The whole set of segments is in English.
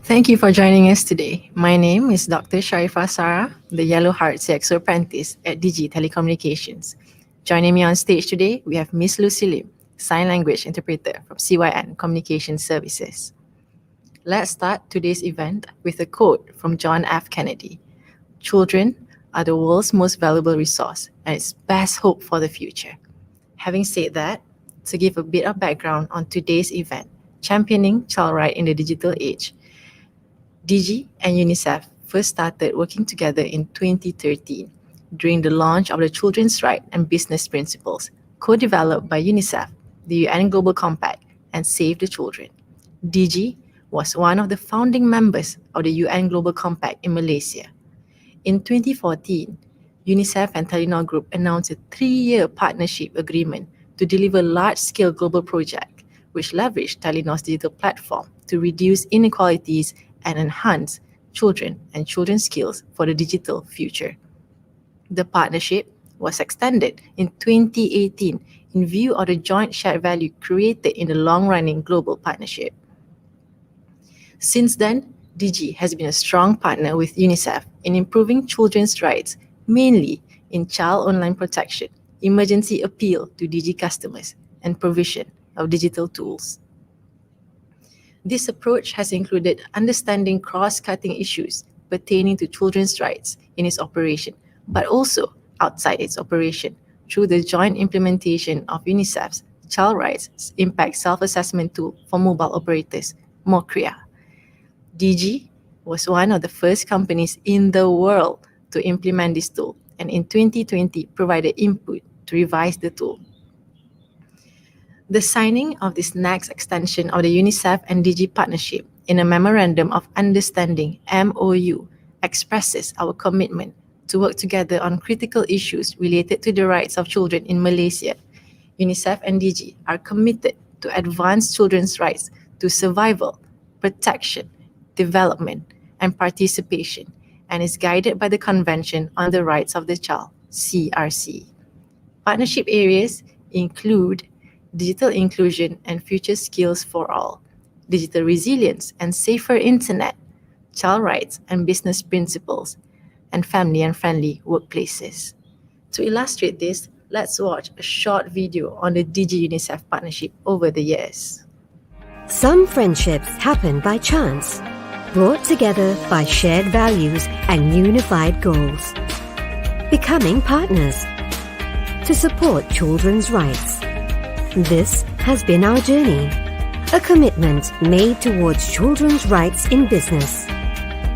Thank you for joining us today. My name is Dr. Sharifah Sarah, the Yellow Heart CXO Apprentice at Digi Telecommunications. Joining me on stage today, we have Miss Lucy Lim, Sign Language Interpreter from CYN Communication Services. Let's start today's event with a quote from John F. Kennedy. Children are the world's most valuable resource and its best hope for the future. Having said that, to give a bit of background on today's event, championing child rights in the digital age, Digi and UNICEF first started working together in 2013 during the launch of the Children's Rights and Business Principles, co-developed by UNICEF, the UN Global Compact, and Save the Children. Digi was one of the founding members of the UN Global Compact in Malaysia. In 2014, UNICEF and Telenor Group announced a 3-year partnership agreement to deliver large-scale global projects, which leveraged Telenor's digital platform to reduce inequalities and enhance children and children's skills for the digital future. The partnership was extended in 2018 in view of the joint shared value created in the long-running global partnership. Since then, Digi has been a strong partner with UNICEF in improving children's rights, mainly in child online protection, emergency appeal to Digi customers, and provision of digital tools. This approach has included understanding cross-cutting issues pertaining to children's rights in its operation, but also outside its operation through the joint implementation of UNICEF's Child Rights Impact Self-Assessment Tool for Mobile Operators, MOCRIA. Digi was one of the first companies in the world to implement this tool, and in 2020 provided input to revise the tool. The signing of this next extension of the UNICEF and Digi partnership in a Memorandum of Understanding (MOU) expresses our commitment to work together on critical issues related to the rights of children in Malaysia. UNICEF and Digi are committed to advance children's rights to survival, protection, development, and participation, and is guided by the Convention on the Rights of the Child, CRC. Partnership areas include digital inclusion and future skills for all, digital resilience and safer internet, child rights and business principles, and family and friendly workplaces. To illustrate this, let's watch a short video on the Digi-UNICEF partnership over the years. Some friendships happen by chance, brought together by shared values and unified goals. Becoming partners to support children's rights. This has been our journey, a commitment made towards children's rights in business,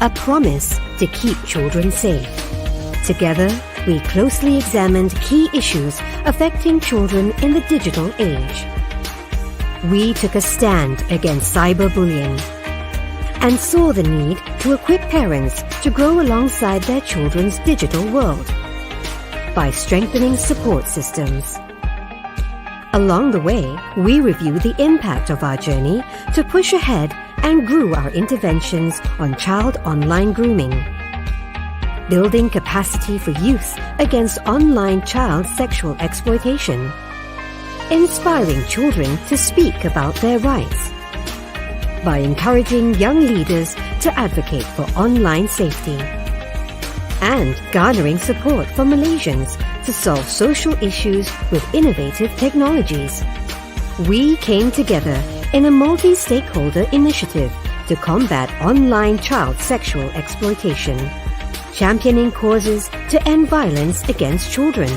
a promise to keep children safe. Together, we closely examined key issues affecting children in the digital age. We took a stand against cyberbullying and saw the need to equip parents to grow alongside their children's digital world by strengthening support systems. Along the way, we reviewed the impact of our journey to push ahead and grew our interventions on child online grooming, building capacity for youth against online child sexual exploitation, inspiring children to speak about their rights, by encouraging young leaders to advocate for online safety, and garnering support for Malaysians to solve social issues with innovative technologies. We came together in a multi-stakeholder initiative to combat online child sexual exploitation, championing causes to end violence against children,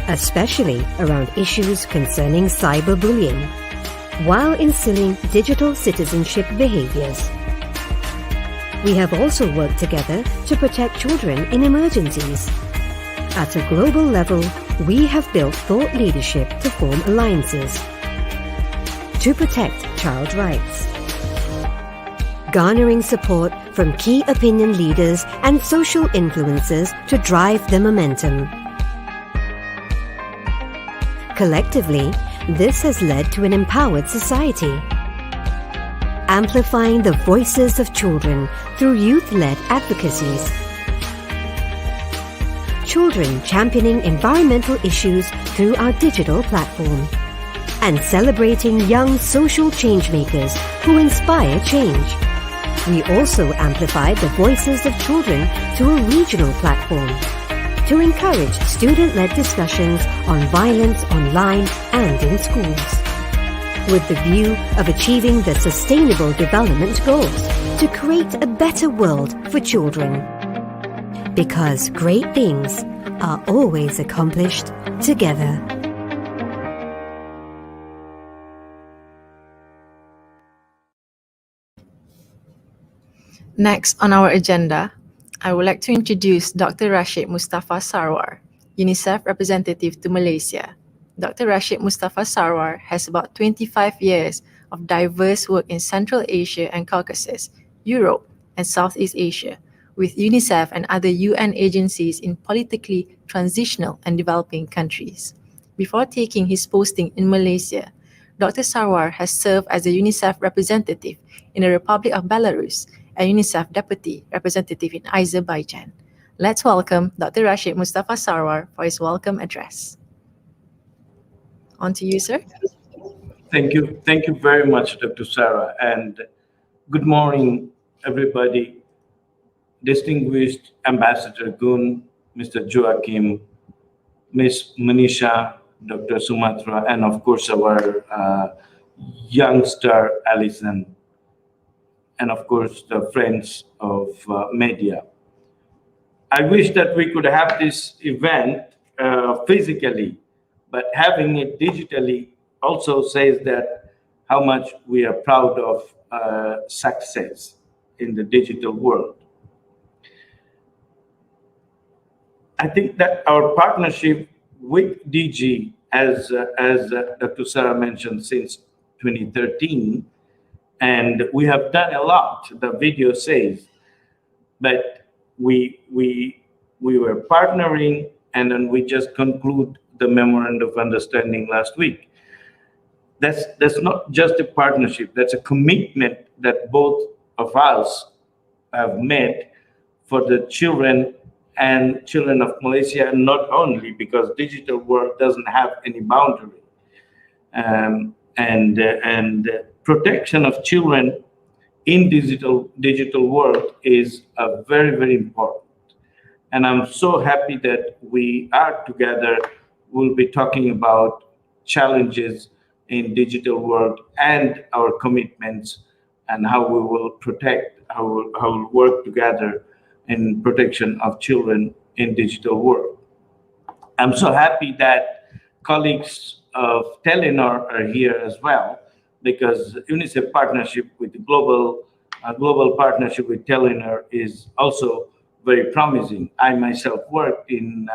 especially around issues concerning cyberbullying, while instilling digital citizenship behaviors. We have also worked together to protect children in emergencies. At a global level, we have built thought leadership to form alliances to protect child rights, garnering support from key opinion leaders and social influencers to drive the momentum. Collectively, this has led to an empowered society, amplifying the voices of children through youth-led advocacies. children championing environmental issues through our digital platform, and celebrating young social changemakers who inspire change. We also amplified the voices of children through a regional platform to encourage student-led discussions on violence online and in schools, with the view of achieving the Sustainable Development Goals to create a better world for children. Because great things are always accomplished together. Next on our agenda, I would like to introduce Dr. Rashid Mustafa Sarwar, UNICEF representative to Malaysia. Dr. Rashid Mustafa Sarwar has about 25 years of diverse work in Central Asia and Caucasus, Europe, and Southeast Asia, with UNICEF and other UN agencies in politically transitional and developing countries. Before taking his posting in Malaysia, Dr. Sarwar has served as a UNICEF representative in the Republic of Belarus and UNICEF deputy representative in Azerbaijan. Let's welcome Dr. Rashid Mustafa Sarwar for his welcome address. On to you, sir. Thank you. Thank you very much, Dr. Sarah, and good morning, everybody. Distinguished Ambassador Gun, Mr. Joachim, Ms. Manisha, Dr. Sumatra, and of course our youngster Alison, and of course the friends of media. I wish that we could have this event physically, but having it digitally also says that how much we are proud of success in the digital world. I think that our partnership with Digi, as Dr. Sarah mentioned, since 2013, and we have done a lot, the video says, but we were partnering, and then we just conclude the Memorandum of Understanding last week. That's not just a partnership, that's a commitment that both of us have made for the children of Malaysia, and not only because digital world doesn't have any boundary. And protection of children in digital world is very, very important. And I'm so happy that we are together. We'll be talking about challenges in digital world and our commitments and how we will protect, how we'll work together in protection of children in digital world. I'm so happy that colleagues of Telenor are here as well, because UNICEF partnership with the global partnership with Telenor is also very promising. I myself worked in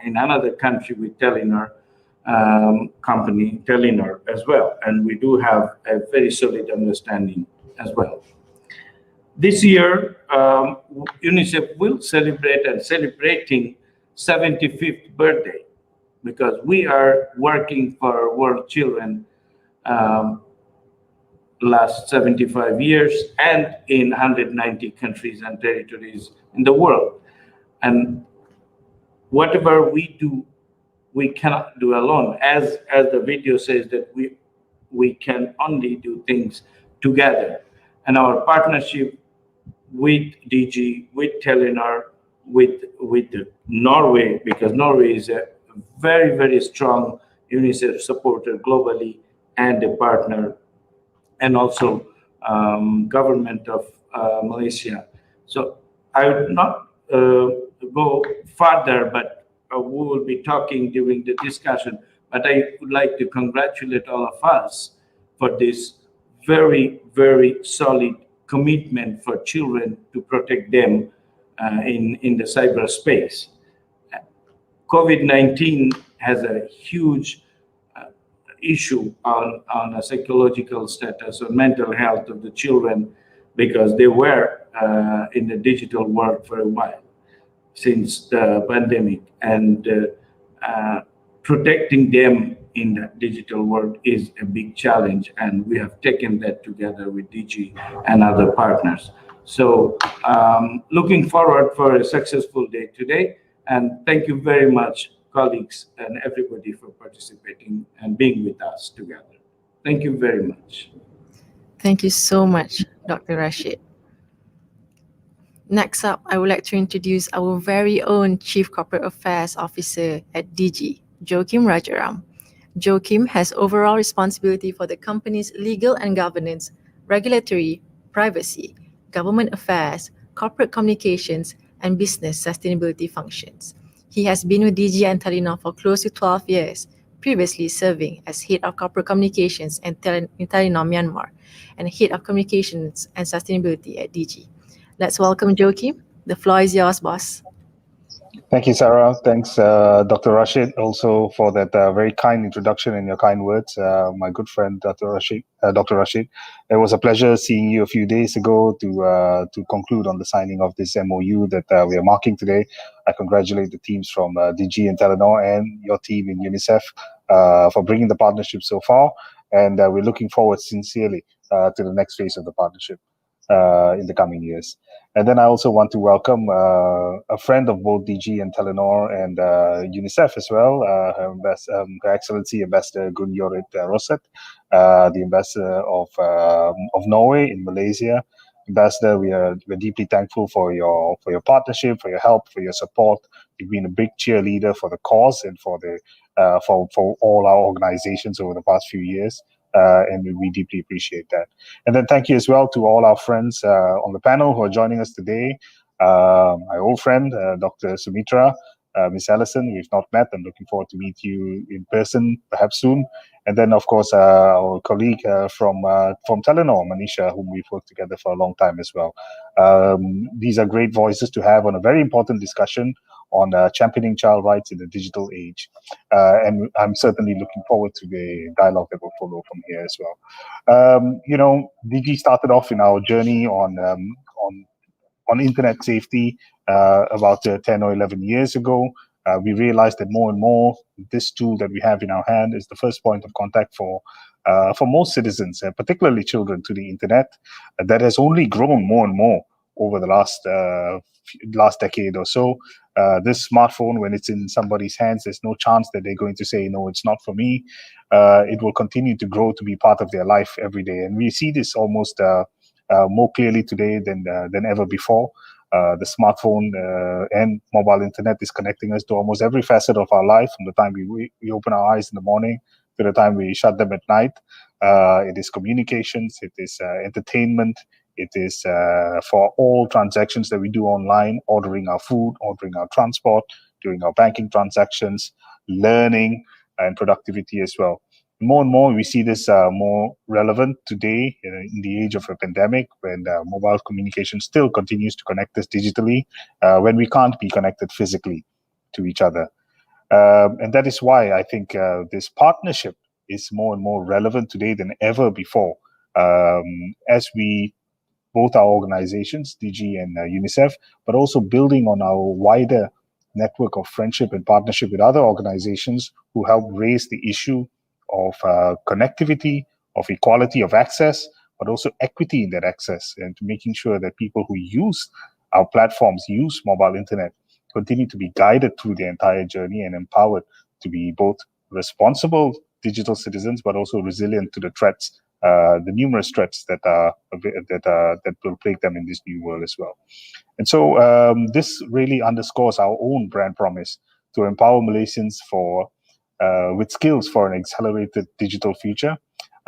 another country with Telenor company, Telenor as well, and we do have a very solid understanding as well. This year, UNICEF will celebrating 75th birthday, because we are working for world children last 75 years and in 190 countries and territories in the world. And whatever we do, we cannot do alone. As the video says, that we can only do things together. And our partnership with Digi, with Telenor, with Norway, because Norway is a very, very strong UNICEF supporter globally and a partner, and also government of Malaysia. So I would not go further, but we will be talking during the discussion. But I would like to congratulate all of us for this very, very solid commitment for children to protect them in the cyberspace. COVID-19 has a huge issue on a psychological status or mental health of the children, because they were in the digital world for a while since the pandemic, and protecting them in the digital world is a big challenge, and we have taken that together with Digi and other partners. So looking forward for a successful day today, And thank you very much, colleagues and everybody, for participating and being with us together. Thank you very much. Thank you so much, Dr. Rashid. Next up, I would like to introduce our very own Chief Corporate Affairs Officer at Digi, Joachim Rajaram. Joachim has overall responsibility for the company's legal and governance, regulatory, privacy, government affairs, corporate communications, and business sustainability functions. He has been with Digi and Telenor for close to 12 years, previously serving as Head of Corporate Communications in Telenor Myanmar and Head of Communications and Sustainability at Digi. Let's welcome Joachim. The floor is yours, boss. Thank you, Sarah. Thanks, Dr. Rashid, also for that very kind introduction and your kind words. My good friend, Dr. Rashid. It was a pleasure seeing you a few days ago to conclude on the signing of this MOU that we are marking today. I congratulate the teams from Digi and Telenor and your team in UNICEF for bringing the partnership so far. And we're looking forward sincerely to the next phase of the partnership in the coming years. And then I also want to welcome a friend of both DG and Telenor and UNICEF as well, Her Excellency Ambassador Gun Jorit Roset, the Ambassador of Norway in Malaysia. Ambassador, we're deeply thankful for your partnership, for your help, for your support. You've been a big cheerleader for the cause and for all our organizations over the past few years. And we deeply appreciate that. And then thank you as well to all our friends on the panel who are joining us today. My old friend, Dr. Sumitra, Miss Allison, we've not met. I'm looking forward to meet you in person, perhaps soon. And then, of course, our colleague from Telenor, Manisha, whom we've worked together for a long time as well. These are great voices to have on a very important discussion on championing child rights in the digital age. And I'm certainly looking forward to the dialogue that will follow from here as well. Digi started off in our journey on internet safety about 10 or 11 years ago. We realized that more and more this tool that we have in our hand is the first point of contact for most citizens, particularly children, to the internet. That has only grown more and more over the last decade or so. This smartphone, when it's in somebody's hands, there's no chance that they're going to say, no, it's not for me. It will continue to grow to be part of their life every day. And we see this almost more clearly today than ever before. The smartphone and mobile internet is connecting us to almost every facet of our life, from the time we open our eyes in the morning to the time we shut them at night. It is communications, it is entertainment, it is for all transactions that we do online, ordering our food, ordering our transport, doing our banking transactions, learning, and productivity as well. More and more, we see this more relevant today in the age of a pandemic, when mobile communication still continues to connect us digitally, when we can't be connected physically to each other. And that is why I think this partnership is more and more relevant today than ever before, as we, both our organizations, DG and UNICEF, but also building on our wider network of friendship and partnership with other organizations who help raise the issue of connectivity, of equality of access, but also equity in that access, and to making sure that people who use our platforms, use mobile internet, continue to be guided through the entire journey and empowered to be both responsible digital citizens, but also resilient to the threats, the numerous threats that will plague them in this new world as well. And so this really underscores our own brand promise to empower Malaysians with skills for an accelerated digital future,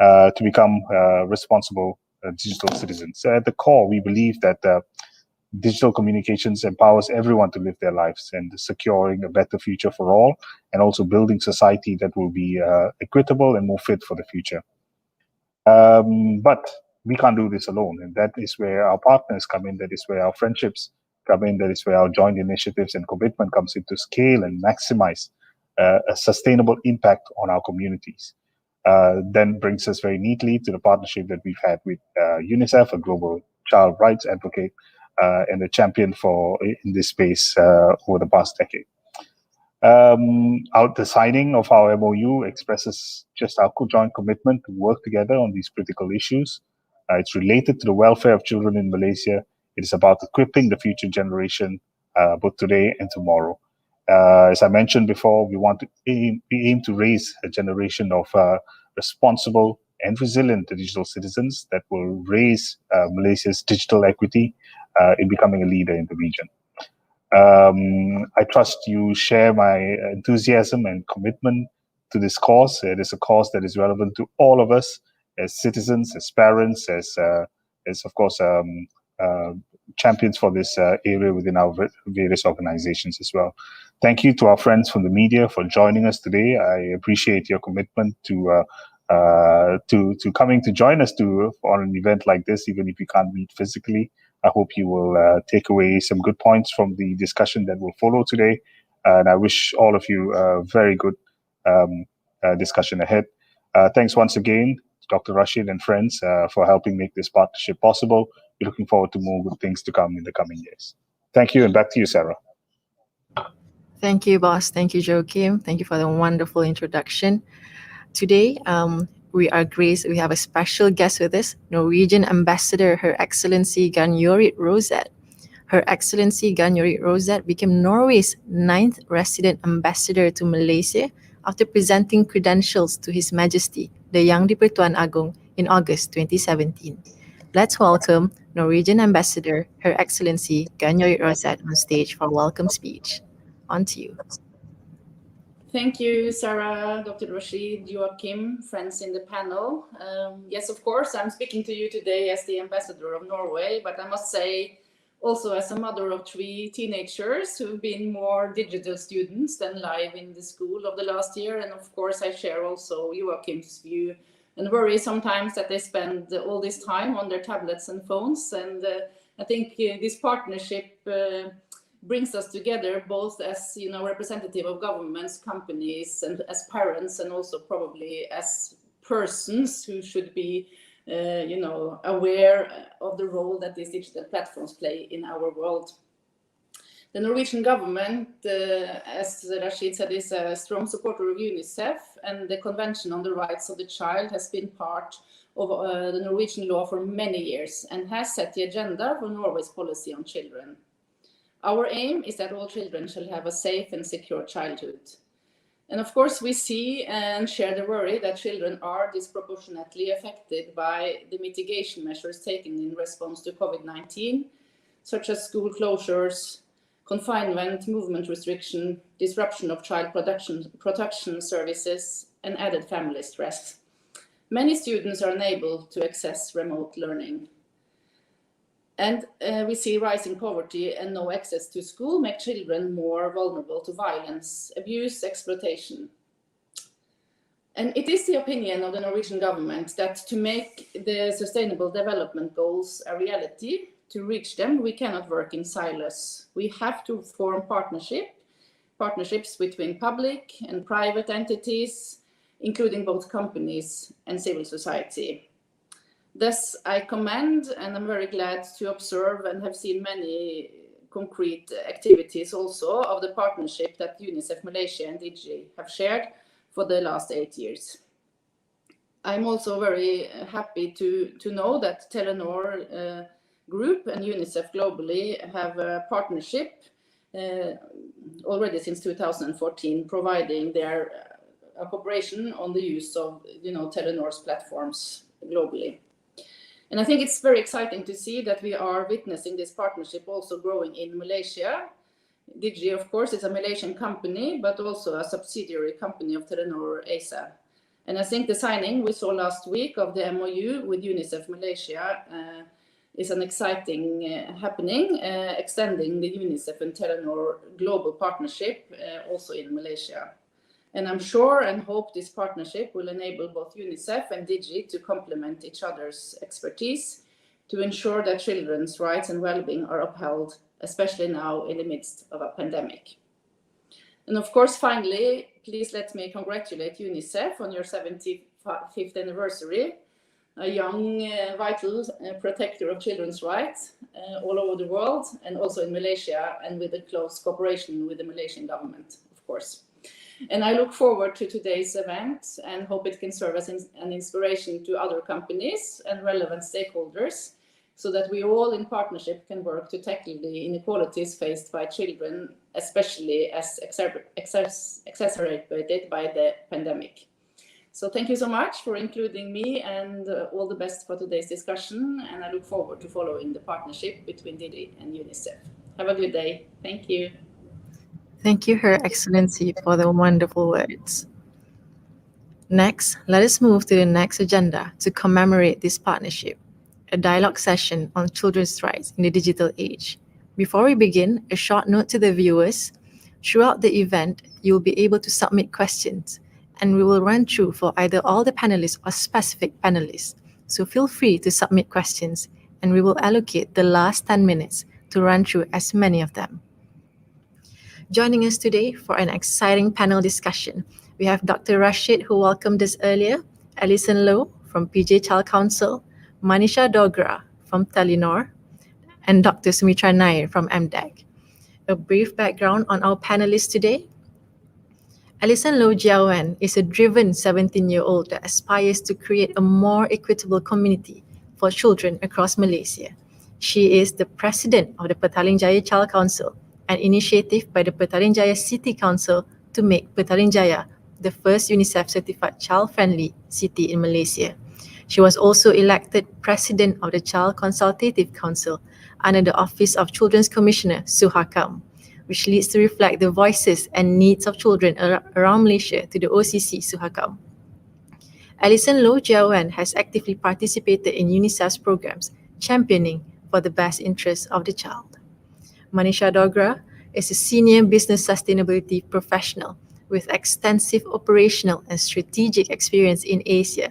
to become responsible digital citizens. So at the core, we believe that digital communications empowers everyone to live their lives, and securing a better future for all, and also building society that will be equitable and more fit for the future. But we can't do this alone, and that is where our partners come in, that is where our friendships come in, that is where our joint initiatives and commitment comes into scale and maximize a sustainable impact on our communities. Then brings us very neatly to the partnership that we've had with UNICEF, a global child rights advocate and a champion in this space over the past decade. The signing of our MOU expresses just our joint commitment to work together on these critical issues. It's related to the welfare of children in Malaysia. It is about equipping the future generation, both today and tomorrow. As I mentioned before, we aim to raise a generation of responsible and resilient digital citizens that will raise Malaysia's digital equity in becoming a leader in the region. I trust you share my enthusiasm and commitment to this cause. It is a cause that is relevant to all of us as citizens, as parents, as of course champions for this area within our various organizations as well. Thank you to our friends from the media for joining us today. I appreciate your commitment to coming to join us on an event like this, even if you can't meet physically. I hope you will take away some good points from the discussion that will follow today. And I wish all of you a very good discussion ahead. Thanks once again, Dr. Rashid and friends, for helping make this partnership possible. We're looking forward to more good things to come in the coming years. Thank you, and back to you, Sarah. Thank you, boss. Thank you, Joachim. Thank you for the wonderful introduction. Today, we are graced. We have a special guest with us, Norwegian Ambassador, Her Excellency Gunn-Jorid Rosette. Her Excellency Gunn-Jorid Rosette became Norway's 9th resident ambassador to Malaysia after presenting credentials to His Majesty, the Yang di-Pertuan Agong, in August 2017. Let's welcome Norwegian Ambassador, Her Excellency Gunn-Jorid Rosette on stage for a welcome speech. On to you. Thank you, Sarah, Dr. Rashid, Joachim, friends in the panel. Yes, of course, I'm speaking to you today as the ambassador of Norway, but I must say also as a mother of 3 teenagers who've been more digital students than live in the school of the last year. And of course, I share also Joachim's view and worry sometimes that they spend all this time on their tablets and phones. And I think this partnership brings us together both as representative of governments, companies, and as parents, and also probably as persons who should be aware of the role that these digital platforms play in our world. The Norwegian government, as Rashid said, is a strong supporter of UNICEF, and the Convention on the Rights of the Child has been part of the Norwegian law for many years and has set the agenda for Norway's policy on children. Our aim is that all children shall have a safe and secure childhood. And of course, we see and share the worry that children are disproportionately affected by the mitigation measures taken in response to COVID-19, such as school closures, confinement, movement restriction, disruption of child protection services, and added family stress. Many students are unable to access remote learning. And we see rising poverty and no access to school make children more vulnerable to violence, abuse, exploitation. And it is the opinion of the Norwegian government that to make the Sustainable Development Goals a reality, to reach them, we cannot work in silos. We have to form partnerships between public and private entities, including both companies and civil society. Thus, I commend and I'm very glad to observe and have seen many concrete activities also of the partnership that UNICEF Malaysia and Digi have shared for the last 8 years. I'm also very happy to know that Telenor Group and UNICEF globally have a partnership already since 2014, providing their cooperation on the use of Telenor's platforms globally. And I think it's very exciting to see that we are witnessing this partnership also growing in Malaysia. Digi, of course, is a Malaysian company, but also a subsidiary company of Telenor ASA. And I think the signing we saw last week of the MOU with UNICEF Malaysia is an exciting happening, extending the UNICEF and Telenor global partnership also in Malaysia. And I'm sure and hope this partnership will enable both UNICEF and Digi to complement each other's expertise to ensure that children's rights and well-being are upheld, especially now in the midst of a pandemic. And of course, finally, please let me congratulate UNICEF on your 75th anniversary, a young, vital protector of children's rights all over the world, and also in Malaysia, and with a close cooperation with the Malaysian government, of course. And I look forward to today's event and hope it can serve as an inspiration to other companies and relevant stakeholders so that we all in partnership can work to tackle the inequalities faced by children, especially as exacerbated by the pandemic. So thank you so much for including me, and all the best for today's discussion. And I look forward to following the partnership between Digi and UNICEF. Have a good day. Thank you. Thank you, Her Excellency, for the wonderful words. Next, let us move to the next agenda to commemorate this partnership, a dialogue session on children's rights in the digital age. Before we begin, a short note to the viewers. Throughout the event, you will be able to submit questions, and we will run through for either all the panelists or specific panelists. So feel free to submit questions, and we will allocate the last 10 minutes to run through as many of them. Joining us today for an exciting panel discussion, we have Dr. Rashid, who welcomed us earlier, Alison Low from PJ Child Council, Manisha Dogra from Telenor, and Dr. Sumitra Nair from MDEC. A brief background on our panelists today. Alison Low Jiawen is a driven 17-year-old that aspires to create a more equitable community for children across Malaysia. She is the president of the Petaling Jaya Child Council, an initiative by the Petaling Jaya City Council to make Petaling Jaya the first UNICEF-certified child-friendly city in Malaysia. She was also elected president of the Child Consultative Council under the Office of Children's Commissioner Suhakam, which leads to reflect the voices and needs of children around Malaysia to the OCC Suhakam. Alison Low Jiawen has actively participated in UNICEF's programs, championing for the best interests of the child. Manisha Dogra is a senior business sustainability professional with extensive operational and strategic experience in Asia.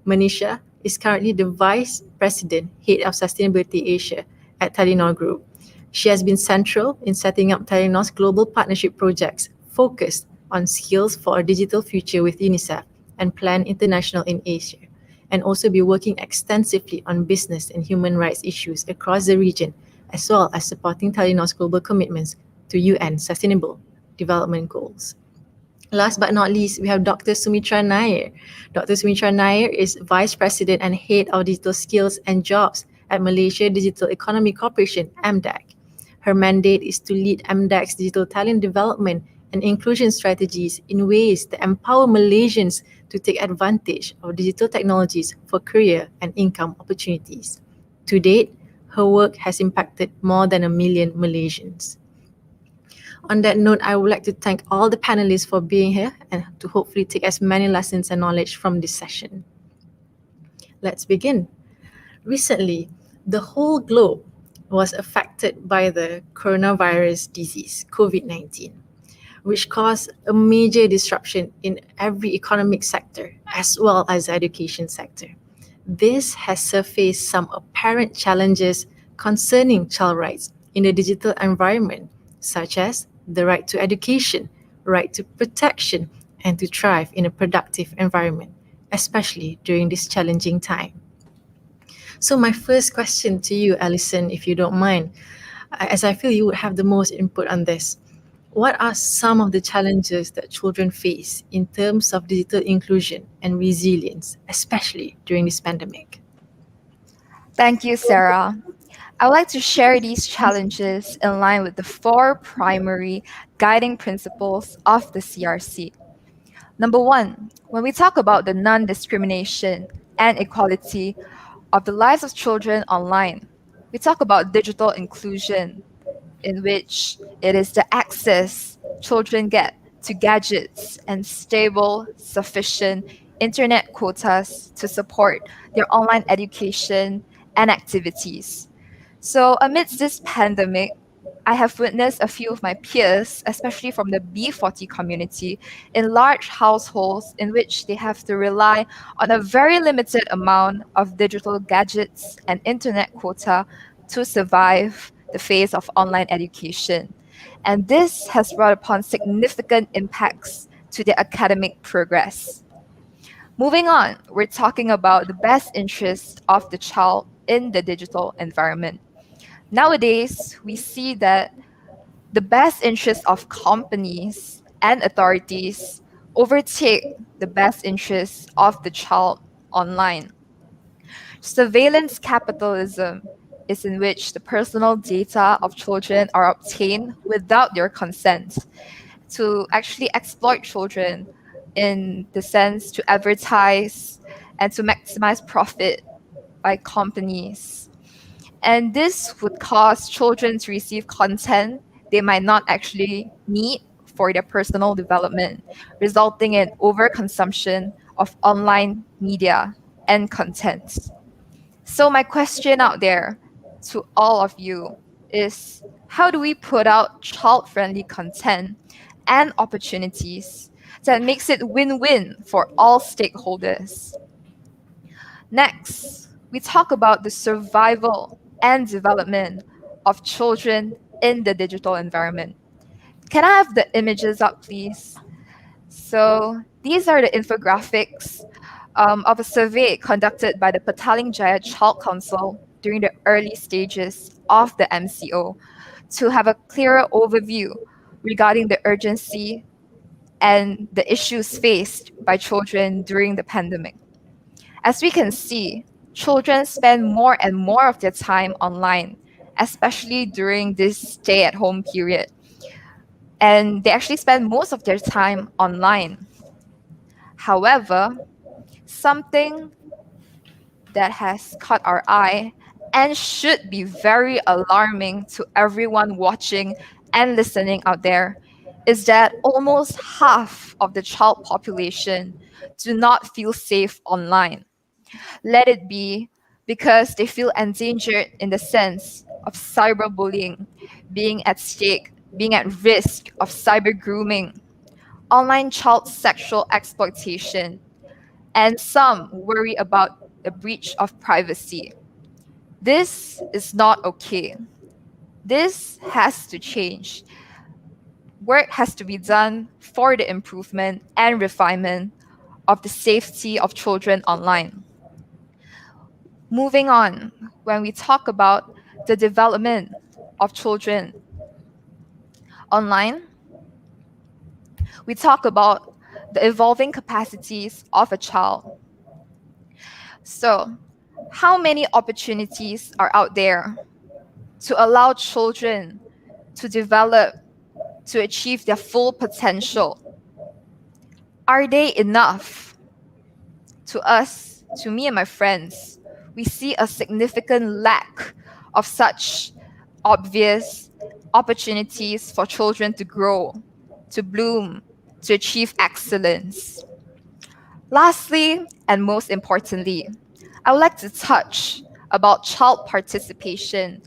Manisha is currently the Vice President, Head of Sustainability Asia at Telenor Group. She has been central in setting up Telenor's global partnership projects focused on skills for a digital future with UNICEF and Plan International in Asia, and also be working extensively on business and human rights issues across the region, as well as supporting Telenor's global commitments to UN Sustainable Development Goals. Last but not least, we have Dr. Sumitra Nair. Dr. Sumitra Nair is Vice President and Head of Digital Skills and Jobs at Malaysia Digital Economy Corporation, MDEC. Her mandate is to lead MDEC's digital talent development and inclusion strategies in ways that empower Malaysians to take advantage of digital technologies for career and income opportunities. To date, her work has impacted more than 1 million Malaysians. On that note, I would like to thank all the panelists for being here and to hopefully take as many lessons and knowledge from this session. Let's begin. Recently, the whole globe was affected by the coronavirus disease, COVID-19, which caused a major disruption in every economic sector as well as the education sector. This has surfaced some apparent challenges concerning child rights in the digital environment, such as the right to education, right to protection, and to thrive in a productive environment, especially during this challenging time. So my first question to you, Alison, if you don't mind, as I feel you would have the most input on this, what are some of the challenges that children face in terms of digital inclusion and resilience, especially during this pandemic? Thank you, Sarah. I would like to share these challenges in line with the 4 primary guiding principles of the CRC. Number 1, when we talk about the non-discrimination and equality of the lives of children online, we talk about digital inclusion, in which it is the access children get to gadgets and stable, sufficient internet quotas to support their online education and activities. So amidst this pandemic, I have witnessed a few of my peers, especially from the B40 community, in large households in which they have to rely on a very limited amount of digital gadgets and internet quota to survive the phase of online education. And this has brought upon significant impacts to their academic progress. Moving on, we're talking about the best interest of the child in the digital environment. Nowadays, we see that the best interests of companies and authorities overtake the best interests of the child online. Surveillance capitalism is in which the personal data of children are obtained without their consent to actually exploit children in the sense to advertise and to maximize profit by companies. And this would cause children to receive content they might not actually need for their personal development, resulting in overconsumption of online media and content. So, my question out there to all of you is, how do we put out child friendly content and opportunities that makes it win win for all stakeholders? Next, we talk about the survival and development of children in the digital environment. Can I have the images up, please? So these are the infographics of a survey conducted by the Petaling Jaya Child Council during the early stages of the MCO to have a clearer overview regarding the urgency and the issues faced by children during the pandemic. As we can see, children spend more and more of their time online, especially during this stay at home period. And they actually spend most of their time online. However, something that has caught our eye and should be very alarming to everyone watching and listening out there is that almost half of the child population do not feel safe online. Let it be because they feel endangered in the sense of cyberbullying, being at stake, being at risk of cyber grooming, online child sexual exploitation, and some worry about the breach of privacy. This is not okay. This has to change. Work has to be done for the improvement and refinement of the safety of children online. Moving on, when we talk about the development of children online, we talk about the evolving capacities of a child. So, how many opportunities are out there to allow children to develop, to achieve their full potential? Are they enough? To us, to me and my friends, we see a significant lack of such obvious opportunities for children to grow, to bloom, to achieve excellence. Lastly, and most importantly, I would like to touch about child participation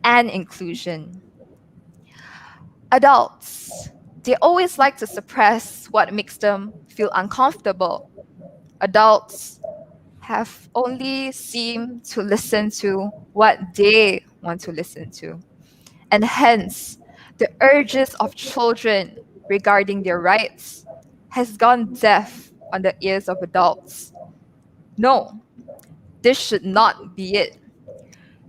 and inclusion. Adults, they always like to suppress what makes them feel uncomfortable. Adults have only seemed to listen to what they want to listen to. And hence, the urges of children regarding their rights has gone deaf on the ears of adults. No, this should not be it.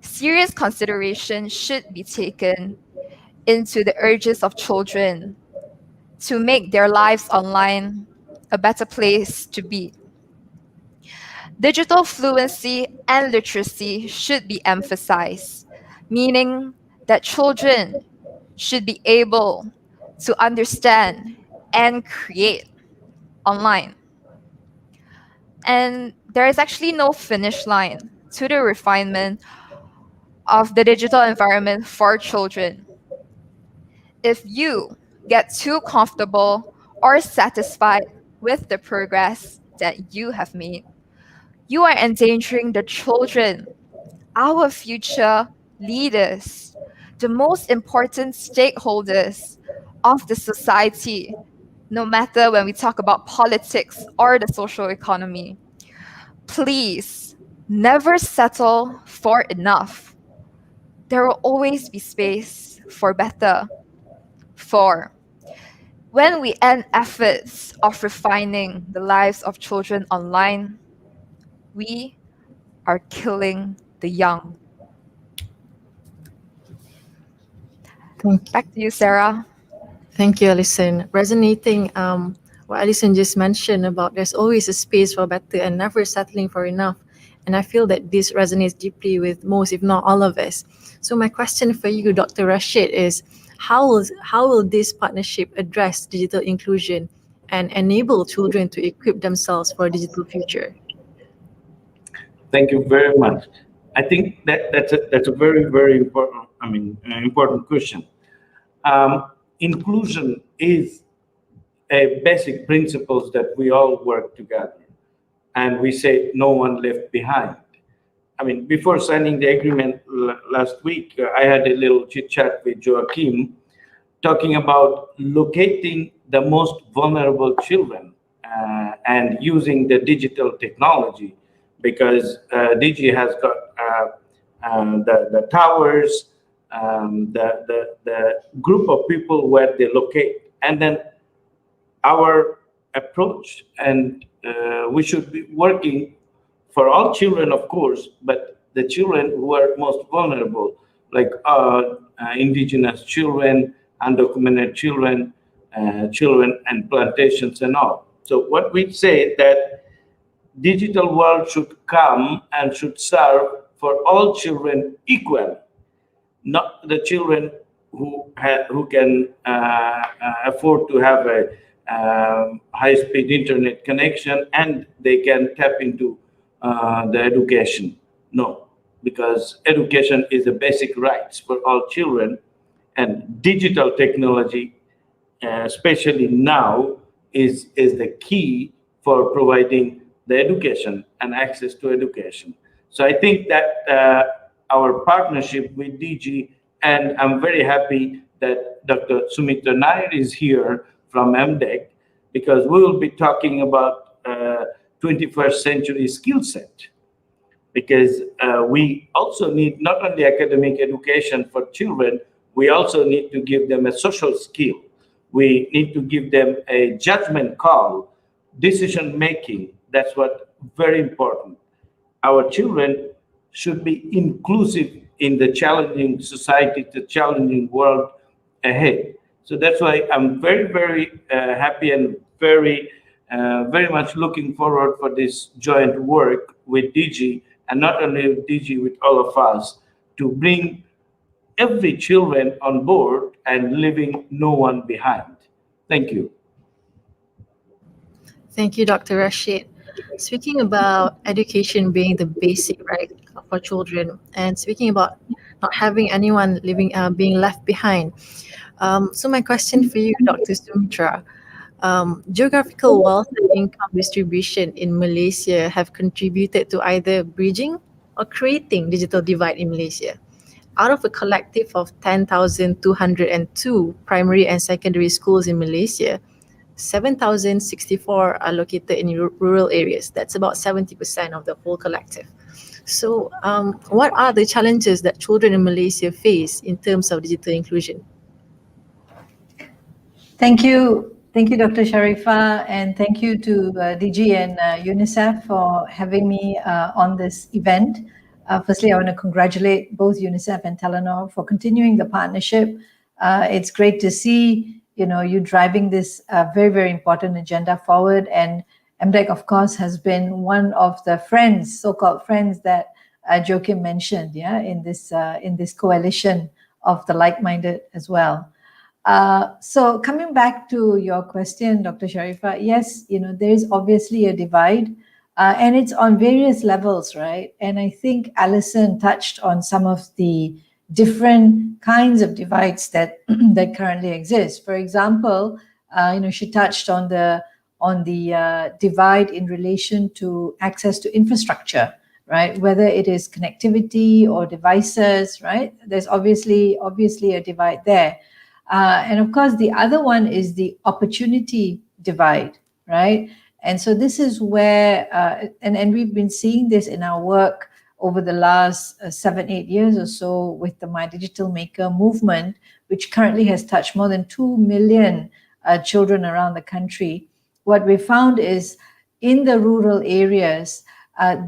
Serious consideration should be taken into the urges of children to make their lives online a better place to be. Digital fluency and literacy should be emphasized, meaning that children should be able to understand and create online. And there is actually no finish line to the refinement of the digital environment for children. If you get too comfortable or satisfied with the progress that you have made, you are endangering the children, our future leaders, the most important stakeholders of the society, no matter when we talk about politics or the social economy. Please never settle for enough. There will always be space for better. For when we end efforts of refining the lives of children online, we are killing the young. Thank, Back to you, Sarah. thank you, Alison. Resonating what Alison just mentioned about there's always a space for better and never settling for enough. And I feel that this resonates deeply with most, if not all of us. So my question for you, Dr. Rashid, is how will this partnership address digital inclusion and enable children to equip themselves for a digital future? Thank you very much. I think that's a very important, important question. Inclusion is a basic principles that we all work together, and we say no one left behind. I mean, before signing the agreement last week, I had a little chit chat with Joachim, talking about locating the most vulnerable children and using the digital technology, because Digi has got the towers, the group of people where they locate, and then our approach, and we should be working for all children, of course, but the children who are most vulnerable, like indigenous children, undocumented children, children and plantations and all. So what we say that digital world should come and should serve for all children equally, not the children who can afford to have a high-speed internet connection and they can tap into the education. No, because education is a basic right for all children, and digital technology, especially now, is the key for providing the education and access to education. So I think that our partnership with Digi, and I'm very happy that Dr. Sumitra Nair is here from MDEC, because we will be talking about 21st century skill set. Because we also need not only academic education for children, we also need to give them a social skill. We need to give them a judgment call, decision making. That's what very important. Our children should be inclusive in the challenging society, the challenging world ahead. So that's why I'm very happy and very much looking forward for this joint work with Digi, and not only with Digi, with all of us, to bring every children on board and leaving no one behind. Thank you. Thank you, Dr. Rashid. Speaking about education being the basic right for children, and speaking about not having anyone being left behind. So my question for you, Dr. Sumitra, geographical wealth and income distribution in Malaysia have contributed to either bridging or creating digital divide in Malaysia. Out of a collective of 10,202 primary and secondary schools in Malaysia, 7,064 are located in rural areas. That's about 70% of the whole collective. So what are the challenges that children in Malaysia face in terms of digital inclusion? Thank you, Dr. Sharifah, and thank you to Digi and UNICEF for having me on this event. Firstly, I want to congratulate both UNICEF and Telenor for continuing the partnership. It's great to see you driving this very important agenda forward, and MDEC, of course, has been one of the friends, so-called friends, that Joachim mentioned, in this coalition of the like-minded as well. So coming back to your question, Dr. Sharifah, yes, there is obviously a divide, and it's on various levels, right? And I think Alison touched on some of the different kinds of divides that that currently exist. For example, she touched on the divide in relation to access to infrastructure, right? Whether it is connectivity or devices, right? There's obviously a divide there. And of course, the other one is the opportunity divide, right? And so this is where, and we've been seeing this in our work over the last 7-8 years or so with the My Digital Maker movement, which currently has touched more than 2 million children around the country. What we found is in the rural areas,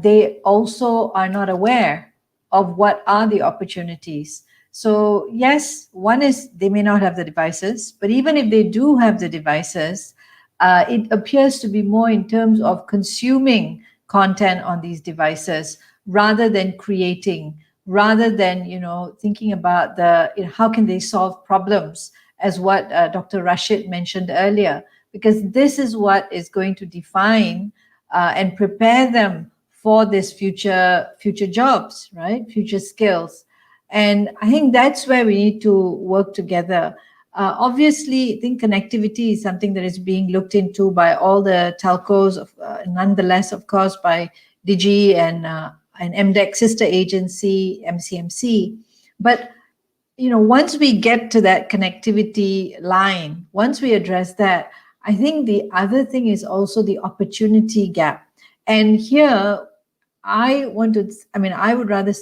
they also are not aware of what are the opportunities. So yes, one is they may not have the devices, but even if they do have the devices, it appears to be more in terms of consuming content on these devices rather than creating, rather than, thinking about how can they solve problems, as what Dr. Rashid mentioned earlier, because this is what is going to define and prepare them for this future jobs, right? Future skills. And I think that's where we need to work together. Obviously, I think connectivity is something that is being looked into by all the telcos, nonetheless, of course, by Digi and MDEC sister agency, MCMC. But once we get to that connectivity line, once we address that, I think the other thing is also the opportunity gap. And here, I would rather,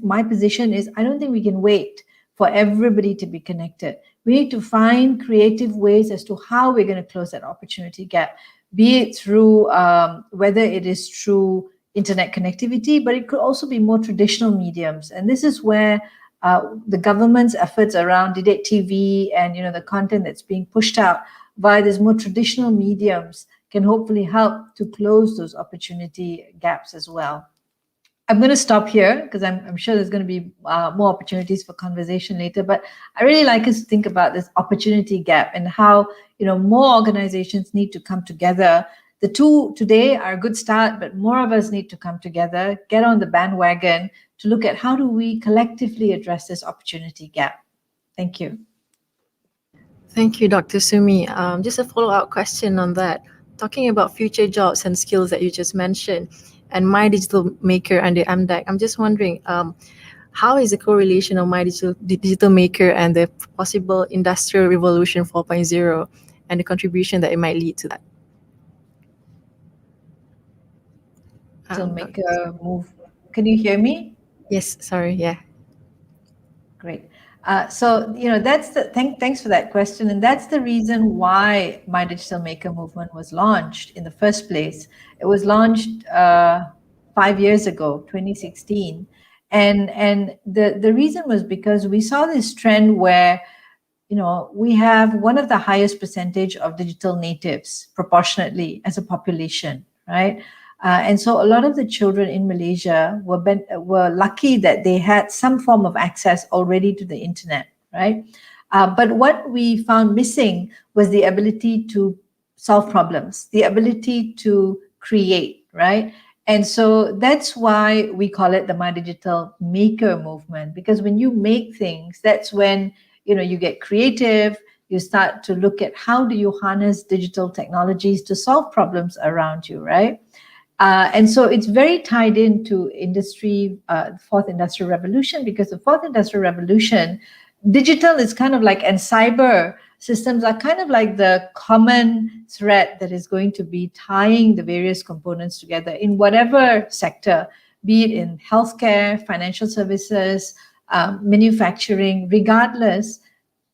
my position is, I don't think we can wait for everybody to be connected. We need to find creative ways as to how we're going to close that opportunity gap, be it through, whether it is through internet connectivity, but it could also be more traditional mediums. And this is where the government's efforts around Didik TV and the content that's being pushed out via these more traditional mediums can hopefully help to close those opportunity gaps as well. I'm going to stop here because I'm sure there's going to be more opportunities for conversation later, but I really like us to think about this opportunity gap and how more organizations need to come together. The two today are a good start, but more of us need to come together, get on the bandwagon to look at how do we collectively address this opportunity gap. Thank you. Thank you, Dr. Sumi. Just a follow-up question on that. Talking about future jobs and skills that you just mentioned, and My Digital Maker under MDEC, I'm just wondering, how is the correlation of My Digital Maker and the possible Industrial Revolution 4.0 and the contribution that it might lead to that? To make a move. Can you hear me? Yes, sorry, yeah. Great. So, that's thanks for that question. And that's the reason why My Digital Maker movement was launched in the first place. It was launched 5 years ago, 2016. And the reason was because we saw this trend where, we have one of the highest percentage of digital natives proportionately as a population, right? And so a lot of the children in Malaysia were lucky that they had some form of access already to the internet, right? But what we found missing was the ability to solve problems, the ability to create, right? And so that's why we call it the My Digital Maker movement, because when you make things, that's when you get creative. You start to look at how do you harness digital technologies to solve problems around you, right? And so it's very tied into fourth industrial revolution, because the fourth industrial revolution, digital is kind of like, and cyber systems are kind of like the common thread that is going to be tying the various components together in whatever sector, be it in healthcare, financial services, manufacturing, regardless,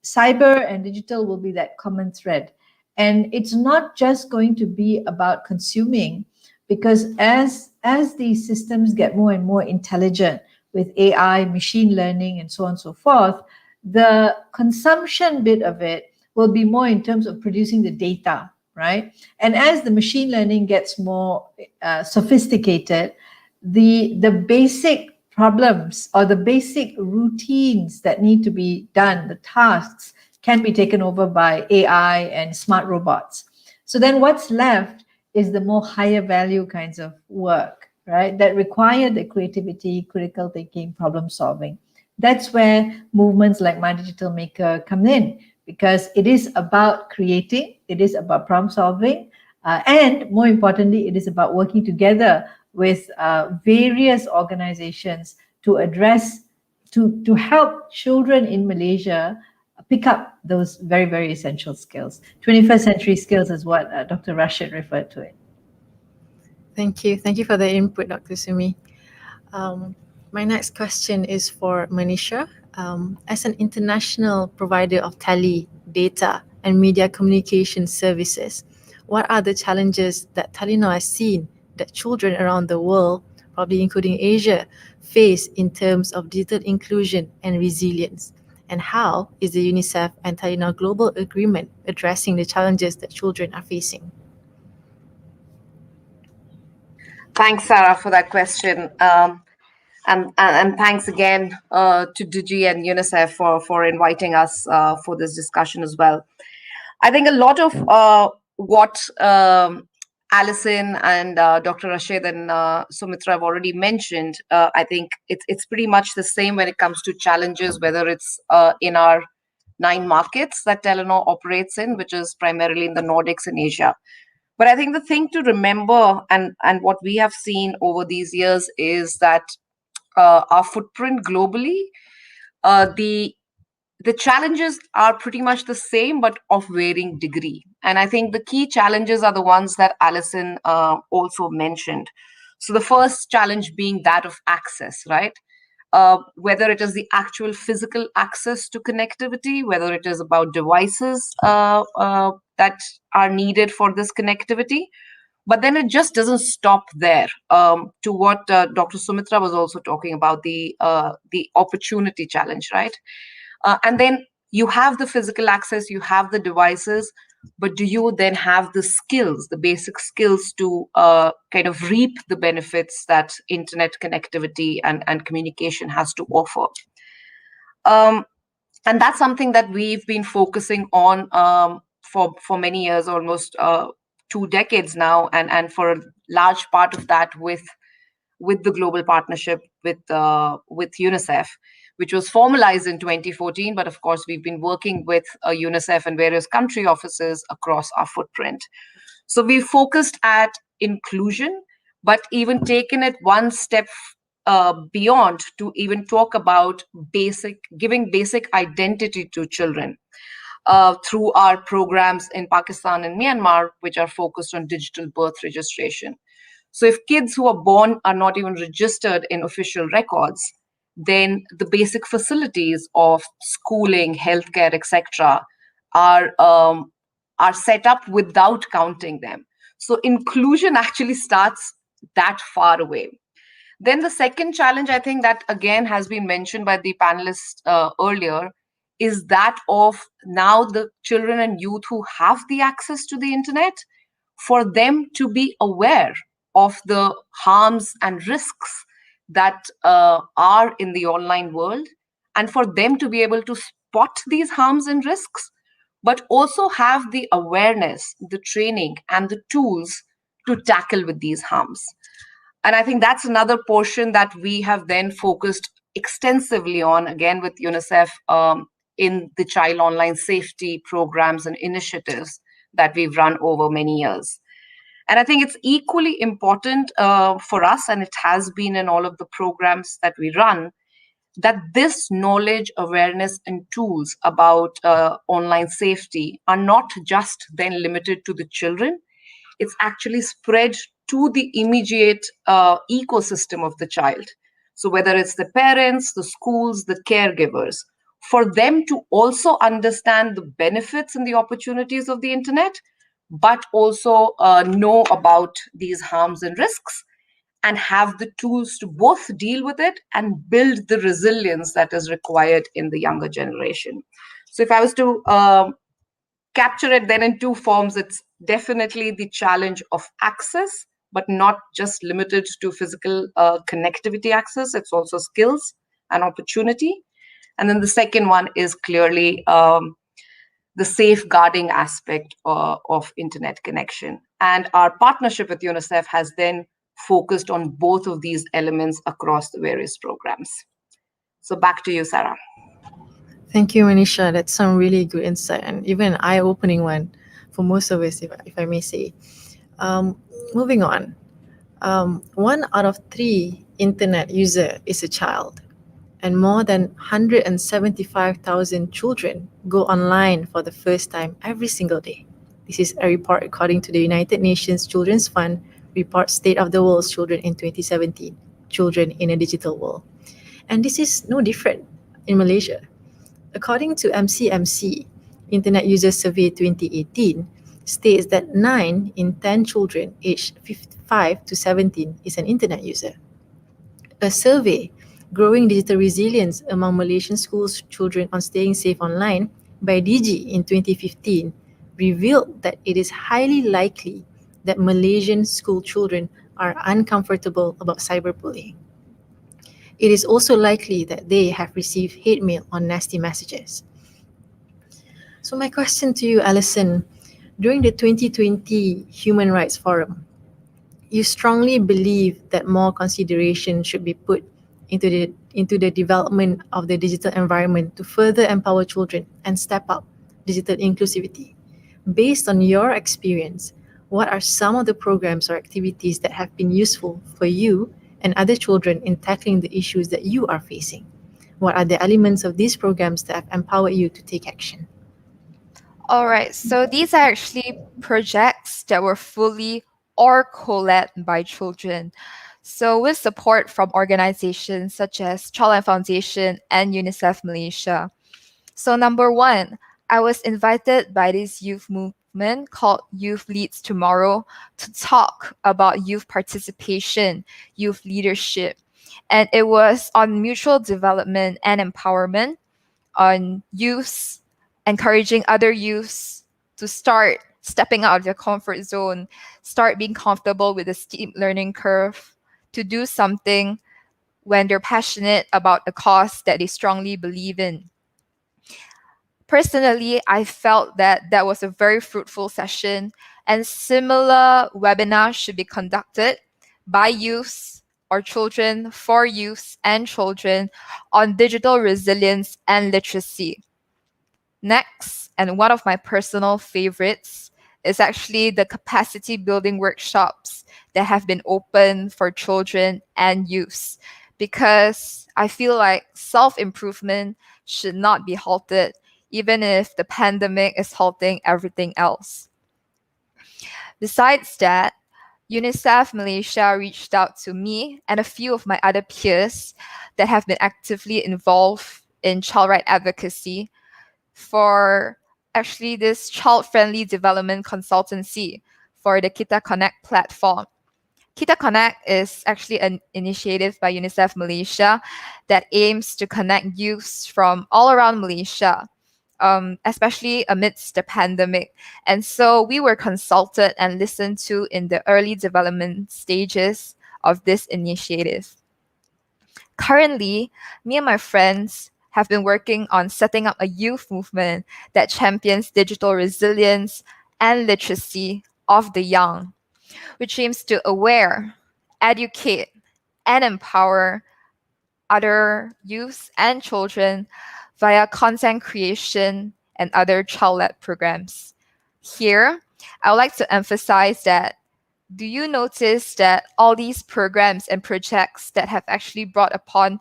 cyber and digital will be that common thread. And it's not just going to be about consuming, because as these systems get more and more intelligent with AI, machine learning, and so on and so forth, the consumption bit of it will be more in terms of producing the data, right? And as the machine learning gets more sophisticated, the basic problems or the basic routines that need to be done, the tasks, can be taken over by AI and smart robots. So then what's left is the more higher value kinds of work, right? That require the creativity, critical thinking, problem solving. That's where movements like My Digital Maker come in, because it is about creating, it is about problem solving, and more importantly, it is about working together with various organizations to address, to help children in Malaysia pick up those very, very essential skills. 21st century skills is what Dr. Rashid referred to it. Thank you. Thank you for the input, Dr. Sumi. My next question is for Manisha. As an international provider of tele, data, and media communication services, what are the challenges that Telenor has seen that children around the world, probably including Asia, face in terms of digital inclusion and resilience? And how is the UNICEF and Telenor Global Agreement addressing the challenges that children are facing? Thanks, Sarah, for that question. And thanks again to Digi and UNICEF for inviting us for this discussion as well. I think a lot of what Alison and Dr. Rashid and Sumitra have already mentioned, I think it's pretty much the same when it comes to challenges, whether it's in our 9 markets that Telenor operates in, which is primarily in the Nordics and Asia. But I think the thing to remember and what we have seen over these years is that our footprint globally, the challenges are pretty much the same, but of varying degree. And I think the key challenges are the ones that Alison also mentioned. So the first challenge being that of access, right? Whether it is the actual physical access to connectivity, whether it is about devices that are needed for this connectivity. But then it just doesn't stop there. To what Dr. Sumitra was also talking about, the opportunity challenge, right? And then you have the physical access, you have the devices, but do you then have the skills, the basic skills to kind of reap the benefits that internet connectivity and communication has to offer? And that's something that we've been focusing on for many years, almost 2 decades now, and for a large part of that with the global partnership with UNICEF, which was formalized in 2014. But of course, we've been working with UNICEF and various country offices across our footprint. So we focused at inclusion, but even taken it one step beyond to even talk about giving basic identity to children through our programs in Pakistan and Myanmar, which are focused on digital birth registration. So if kids who are born are not even registered in official records, then the basic facilities of schooling, healthcare, etc., are set up without counting them. So inclusion actually starts that far away. Then the second challenge, I think, that again has been mentioned by the panelists earlier, is that of now the children and youth who have the access to the internet, for them to be aware of the harms and risks that are in the online world, and for them to be able to spot these harms and risks, but also have the awareness, the training, and the tools to tackle with these harms. And I think that's another portion that we have then focused extensively on, again with UNICEF, in the child online safety programs and initiatives that we've run over many years. And I think it's equally important for us, and it has been in all of the programs that we run, that this knowledge, awareness, and tools about online safety are not just then limited to the children. It's actually spread to the immediate ecosystem of the child. So whether it's the parents, the schools, the caregivers, for them to also understand the benefits and the opportunities of the internet, but also know about these harms and risks, and have the tools to both deal with it and build the resilience that is required in the younger generation. So if I was to capture it then in 2 forms, it's definitely the challenge of access, but not just limited to physical connectivity access. It's also skills and opportunity. And then the second one is clearly the safeguarding aspect of internet connection. And our partnership with UNICEF has then focused on both of these elements across the various programs. So back to you, Sarah. Thank you, Manisha. That's some really good insight and even an eye-opening one for most of us, if I may say. Moving on. 1 out of 3 internet user is a child, and more than 175,000 children go online for the first time every single day. This is a report according to the United Nations Children's Fund report State of the World's Children in 2017, Children in a Digital World. And this is no different in Malaysia. According to MCMC, Internet User Survey 2018 states that 9 in 10 children aged 5 to 17 is an internet user. A survey, Growing Digital Resilience Among Malaysian Schools Children on Staying Safe Online by Digi in 2015 revealed that it is highly likely that Malaysian school children are uncomfortable about cyberbullying. It is also likely that they have received hate mail or nasty messages. So my question to you, Alison, during the 2020 Human Rights Forum, you strongly believe that more consideration should be put into the development of the digital environment to further empower children and step up digital inclusivity. Based on your experience, what are some of the programs or activities that have been useful for you and other children in tackling the issues that you are facing? What are the elements of these programs that have empowered you to take action? All right, so these are actually projects that were fully or co-led by children. So with support from organizations such as Childline Foundation and UNICEF Malaysia. So number one, I was invited by this youth movement called Youth Leads Tomorrow to talk about youth participation, youth leadership. And it was on mutual development and empowerment, on youths, encouraging other youths to start stepping out of their comfort zone, start being comfortable with the steep learning curve, to do something when they're passionate about a cause that they strongly believe in. Personally, I felt that that was a very fruitful session, and similar webinars should be conducted by youths or children for youths and children on digital resilience and literacy. Next, and one of my personal favorites, is actually the capacity building workshops that have been open for children and youths, because I feel like self-improvement should not be halted, even if the pandemic is halting everything else. Besides that, UNICEF Malaysia reached out to me and a few of my other peers that have been actively involved in child right advocacy for actually this child-friendly development consultancy for the Kita Connect platform. Kita Connect is actually an initiative by UNICEF Malaysia that aims to connect youths from all around Malaysia, especially amidst the pandemic. And so we were consulted and listened to in the early development stages of this initiative. Currently, me and my friends have been working on setting up a youth movement that champions digital resilience and literacy of the young, which aims to aware, educate, and empower other youths and children via content creation and other child-led programs. Here, I would like to emphasize that, do you notice that all these programs and projects that have actually brought upon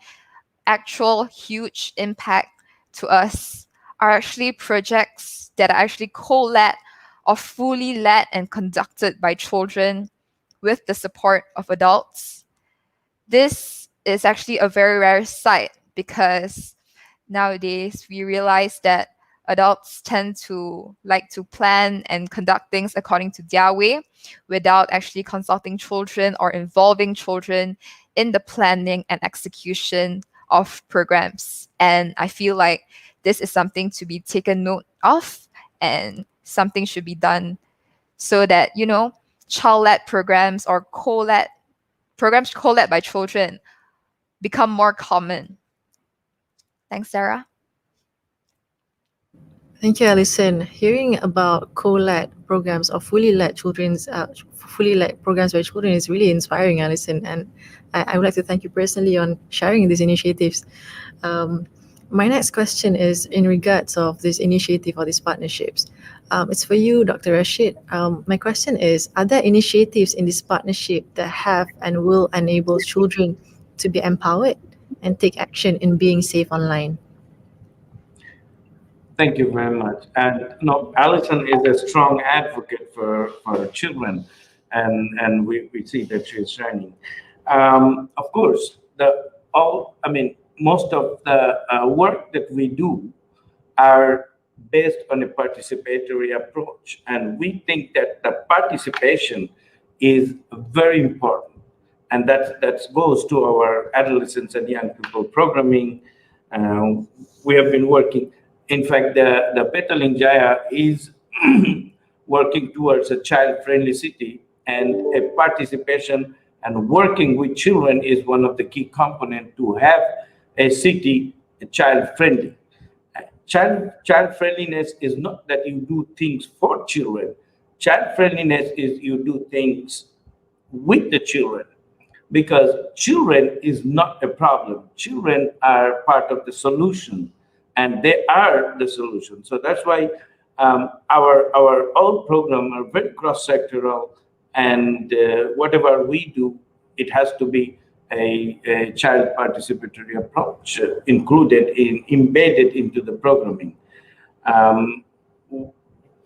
actual huge impact to us are actually projects that are actually co-led or fully led and conducted by children with the support of adults? This is actually a very rare sight, because nowadays we realize that adults tend to like to plan and conduct things according to their way without actually consulting children or involving children in the planning and execution of programs. And I feel like this is something to be taken note of, and something should be done so that, child-led programs or programs co-led by children become more common. Thanks, Sarah. Thank you, Alison. Hearing about co-led programs or fully led programs by children is really inspiring, Alison. And I would like to thank you personally on sharing these initiatives. My next question is in regards of this initiative or these partnerships. It's for you, Dr. Rashid. My question is, are there initiatives in this partnership that have and will enable children to be empowered and take action in being safe online? Thank you very much. And Alison is a strong advocate for children, and we see that she is shining. Of course, most of the work that we do are based on a participatory approach, and we think that the participation is very important, and that goes to our adolescents and young people programming. We have been working. In fact, the Petaling Jaya is working towards a child-friendly city and a participation And working with children is one of the key components to have a city child-friendly. Child friendliness is not that you do things for children. Child friendliness is you do things with the children, because children is not a problem. Children are part of the solution, and they are the solution. So that's why our old program are very cross-sectoral, and whatever we do, it has to be a child participatory approach embedded into the programming.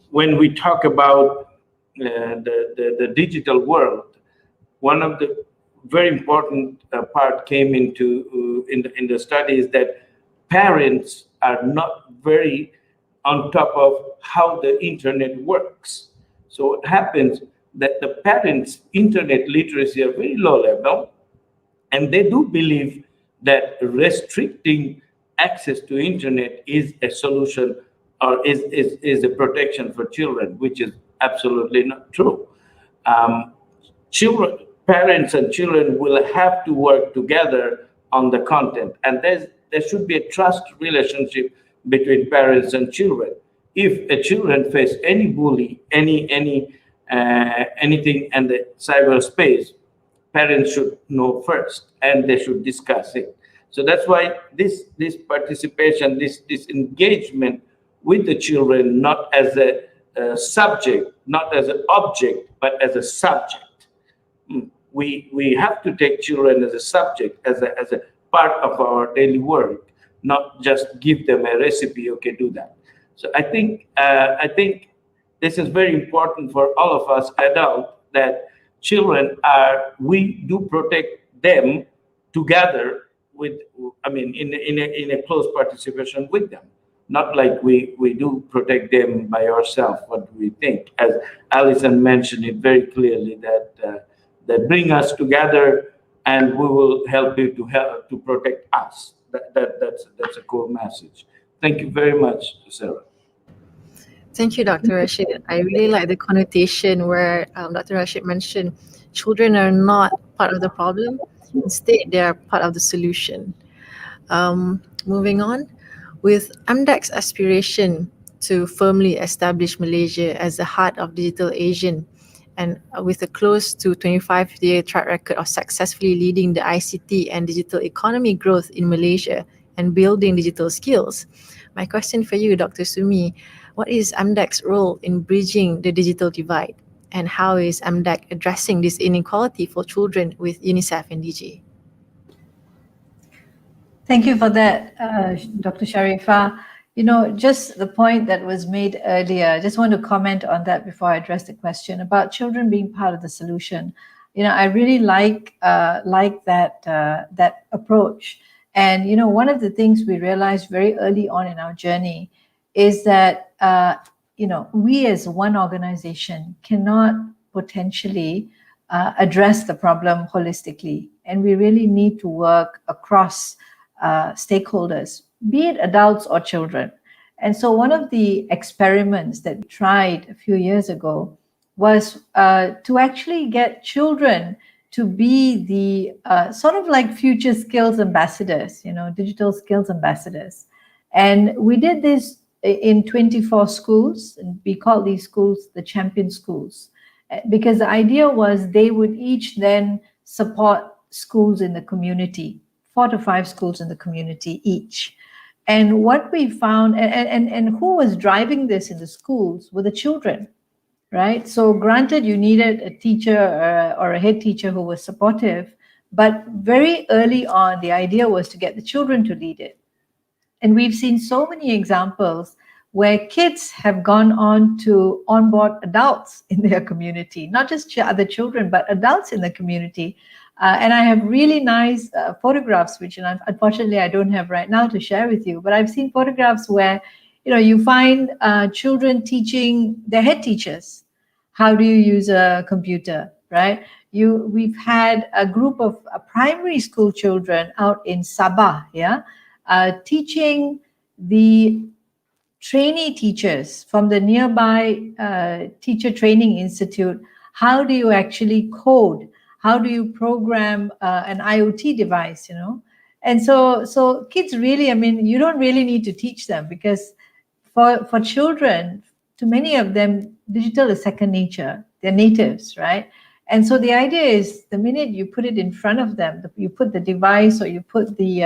When we talk about the digital world, one of the very important part came into in the study is that parents are not very on top of how the internet works. So what happens that the parents' internet literacy are very low level, and they do believe that restricting access to internet is a solution or is a protection for children, which is absolutely not true. Parents and children will have to work together on the content, and there should be a trust relationship between parents and children. If a children face any bully, anything in the cyberspace, parents should know first, and they should discuss it. So that's why this participation, this engagement with the children, not as a subject, not as an object, but as a subject. We have to take children as a subject, as a part of our daily work, not just give them a recipe. Okay, do that. So I think this is very important for all of us adults, that children we do protect them together with, in a close participation with them. Not like we do protect them by ourselves, what we think. As Alison mentioned it very clearly, that bring us together, and we will help you to protect us. That's a core message. Thank you very much, Sarah. Thank you, Dr. Rashid. I really like the connotation where Dr. Rashid mentioned children are not part of the problem. Instead, they are part of the solution. Moving on, with MDEC's aspiration to firmly establish Malaysia as the heart of digital Asian, and with a close to 25-year track record of successfully leading the ICT and digital economy growth in Malaysia and building digital skills, my question for you, Dr. Sumi, what is MDEC's role in bridging the digital divide? And how is MDEC addressing this inequality for children with UNICEF and Digi? Thank you for that, Dr. Sharifah. Just the point that was made earlier, I just want to comment on that before I address the question about children being part of the solution. I really like that approach. And, one of the things we realized very early on in our journey is that, we as one organization cannot potentially address the problem holistically. And we really need to work across stakeholders, be it adults or children. And so one of the experiments that we tried a few years ago was to actually get children to be the sort of like future skills ambassadors, digital skills ambassadors. And we did this in 24 schools, and we call these schools the champion schools, because the idea was they would each then support schools in the community, 4 to 5 schools in the community each. And what we found, and who was driving this in the schools were the children, right? So granted, you needed a teacher or a head teacher who was supportive, but very early on, the idea was to get the children to lead it. And we've seen so many examples where kids have gone on to onboard adults in their community, not just other children, but adults in the community. And I have really nice photographs, which unfortunately I don't have right now to share with you, but I've seen photographs where, you find children teaching their head teachers, how do you use a computer, right? We've had a group of primary school children out in Sabah, teaching the trainee teachers from the nearby teacher training institute, how do you actually code? How do you program an IoT device, you know? And so kids really, I mean, you don't really need to teach them, because for children, to many of them, digital is second nature. They're natives, right? And so the idea is, the minute you put it in front of them, you put the device or you put the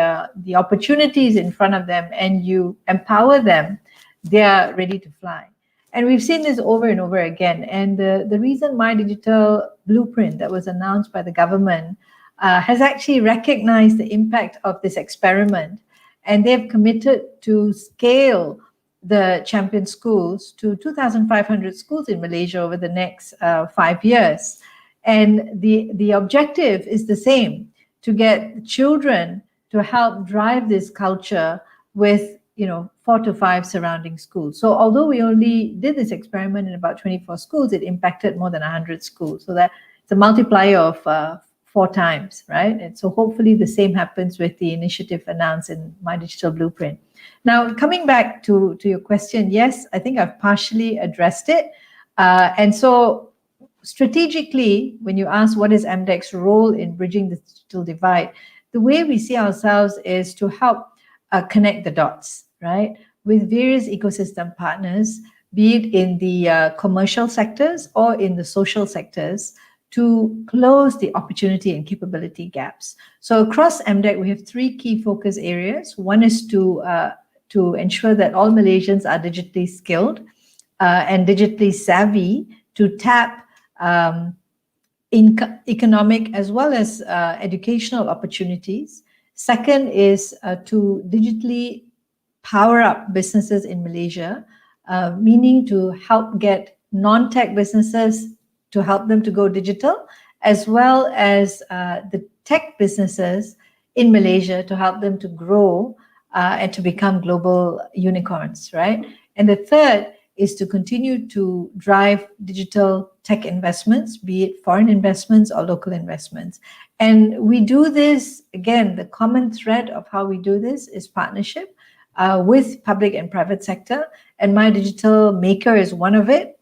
opportunities in front of them and you empower them, they are ready to fly. And we've seen this over and over again. And the reason My Digital Blueprint that was announced by the government has actually recognized the impact of this experiment. And they've committed to scale the champion schools to 2,500 schools in Malaysia over the next 5 years. And the objective is the same, to get children to help drive this culture with 4 to 5 surrounding schools. So although we only did this experiment in about 24 schools, it impacted more than 100 schools. So that it's a multiplier of 4 times, right? And so hopefully the same happens with the initiative announced in My Digital Blueprint. Now, coming back to your question, yes, I think I've partially addressed it. And so strategically, when you ask what is MDEC's role in bridging the digital divide, the way we see ourselves is to help connect the dots, right, with various ecosystem partners, be it in the commercial sectors or in the social sectors, to close the opportunity and capability gaps. So across MDEC, we have 3 key focus areas. One is to ensure that all Malaysians are digitally skilled and digitally savvy to tap economic as well as educational opportunities. Second is to digitally power up businesses in Malaysia, meaning to help get non-tech businesses, to help them to go digital, as well as the tech businesses in Malaysia to help them to grow and to become global unicorns, right? And the third is to continue to drive digital tech investments, be it foreign investments or local investments. And we do this, again, the common thread of how we do this is partnership with public and private sector. And My Digital Maker is one of it.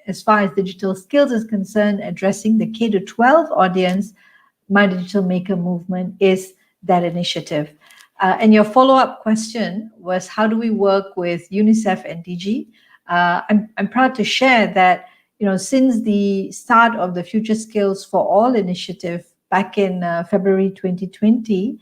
As far as digital skills is concerned, addressing the K-12 audience, My Digital Maker movement is that initiative. And your follow-up question was, how do we work with UNICEF and Digi? I'm proud to share that, since the start of the Future Skills for All initiative back in February 2020,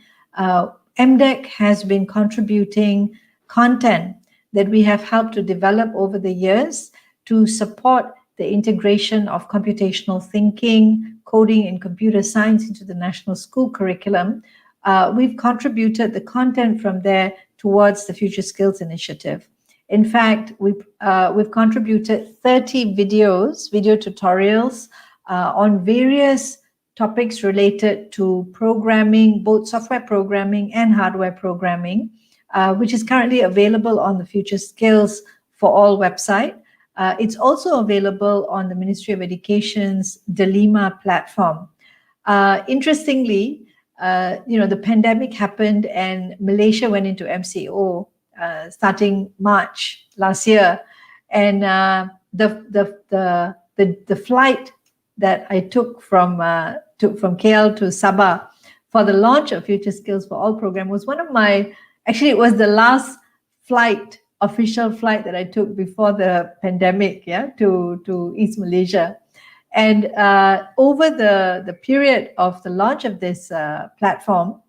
MDEC has been contributing content that we have helped to develop over the years to support the integration of computational thinking, coding, and computer science into the national school curriculum. We've contributed the content from there towards the Future Skills Initiative. In fact, we've contributed 30 video tutorials on various topics related to programming, both software programming and hardware programming, which is currently available on the Future Skills for All website. It's also available on the Ministry of Education's Delima platform. Interestingly, the pandemic happened and Malaysia went into MCO starting March last year, and the flight that I took from KL to Sabah for the launch of Future Skills for All program was it was the last official flight that I took before the pandemic, to East Malaysia. And over the period of the launch of this platform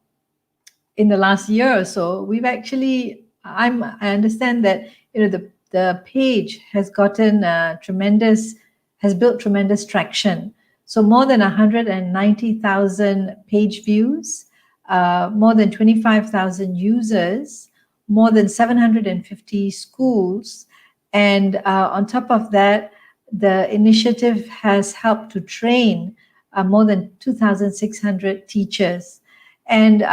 in the last year or so, we've actually, I understand that the page has gotten built tremendous traction. So more than 190,000 page views, more than 25,000 users, more than 750 schools, and on top of that, the initiative has helped to train more than 2,600 teachers, and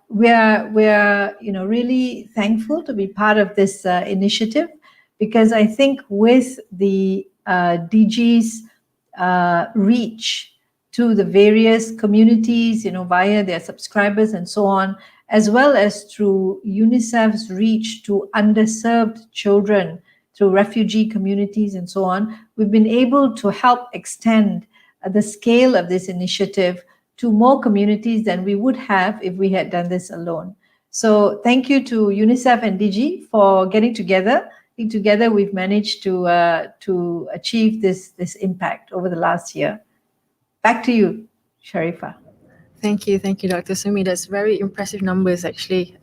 we're really thankful to be part of this initiative, because I think with the Digi's reach to the various communities, via their subscribers and so on, as well as through UNICEF's reach to underserved children, through refugee communities and so on, we've been able to help extend the scale of this initiative to more communities than we would have if we had done this alone. So thank you to UNICEF and Digi for getting together. I think together we've managed to achieve this impact over the last year. Back to you, Sharifa. Thank you, Dr. Sumi. That's very impressive numbers, actually.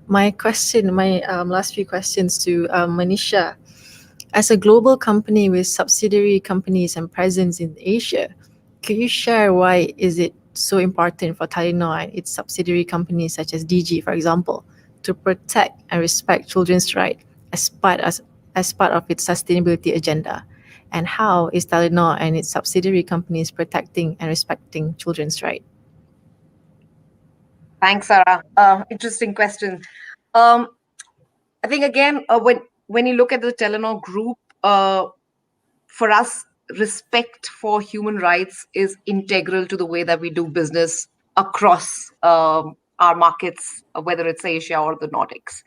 My last few questions to Manisha. As a global company with subsidiary companies and presence in Asia, could you share why is it so important for Telenor and its subsidiary companies such as Digi, for example, to protect and respect children's rights as part of its sustainability agenda? And how is Telenor and its subsidiary companies protecting and respecting children's rights? Thanks, Sarah. Interesting question. I think again, when you look at the Telenor group, for us, respect for human rights is integral to the way that we do business across our markets, whether it's Asia or the Nordics.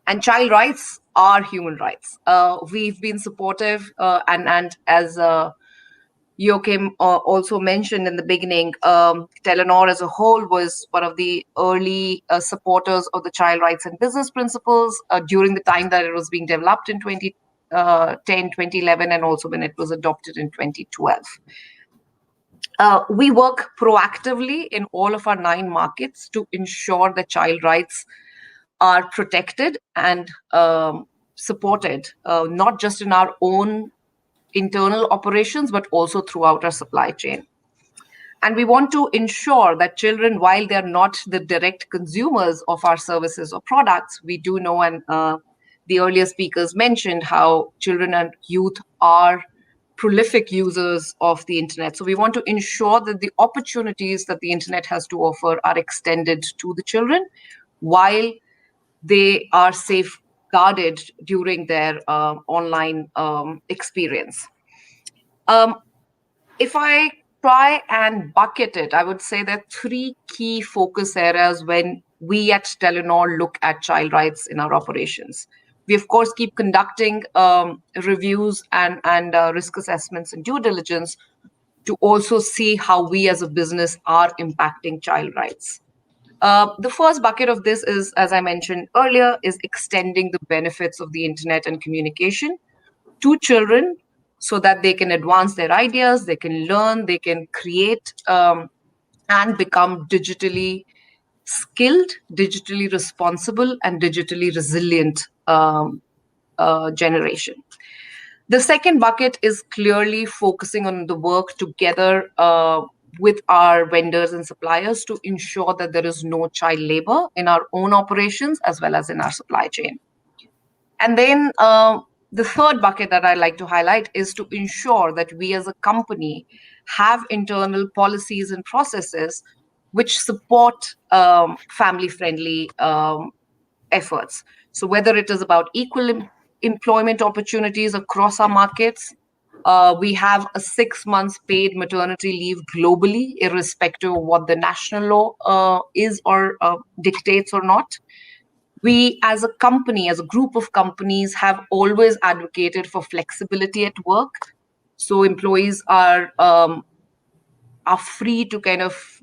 And child rights are human rights. We've been supportive, and as Joachim also mentioned in the beginning, Telenor as a whole was one of the early supporters of the child rights and business principles during the time that it was being developed in 2010, 2011, and also when it was adopted in 2012. We work proactively in all of our 9 markets to ensure that child rights are protected and supported, not just in our own internal operations, but also throughout our supply chain. And we want to ensure that children, while they're not the direct consumers of our services or products, we do know, and the earlier speakers mentioned how children and youth are prolific users of the internet. So we want to ensure that the opportunities that the internet has to offer are extended to the children while they are safeguarded during their online experience. If I try and bucket it, I would say there are 3 key focus areas when we at Telenor look at child rights in our operations. We, of course, keep conducting reviews and risk assessments and due diligence to also see how we as a business are impacting child rights. The first bucket of this is, as I mentioned earlier, is extending the benefits of the internet and communication to children so that they can advance their ideas, they can learn, they can create and become digitally skilled, digitally responsible, and digitally resilient generation. The second bucket is clearly focusing on the work together with our vendors and suppliers to ensure that there is no child labor in our own operations as well as in our supply chain. And then the third bucket that I'd like to highlight is to ensure that we as a company have internal policies and processes which support family-friendly efforts. So whether it is about equal employment opportunities across our markets, we have a 6 months paid maternity leave globally, irrespective of what the national law is or dictates or not. We as a company, as a group of companies, have always advocated for flexibility at work. So employees are free to kind of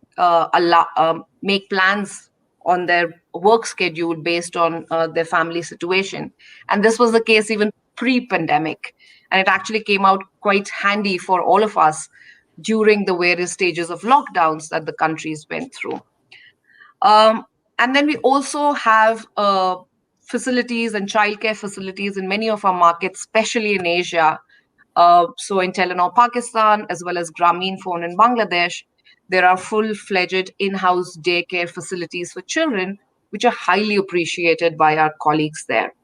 make plans on their work schedule based on their family situation. And this was the case even pre-pandemic. And it actually came out quite handy for all of us during the various stages of lockdowns that the countries went through. And then we also have facilities and childcare facilities in many of our markets, especially in Asia. So in Telenor, Pakistan, as well as Grameenphone in Bangladesh, there are full-fledged in-house daycare facilities for children, which are highly appreciated by our colleagues there.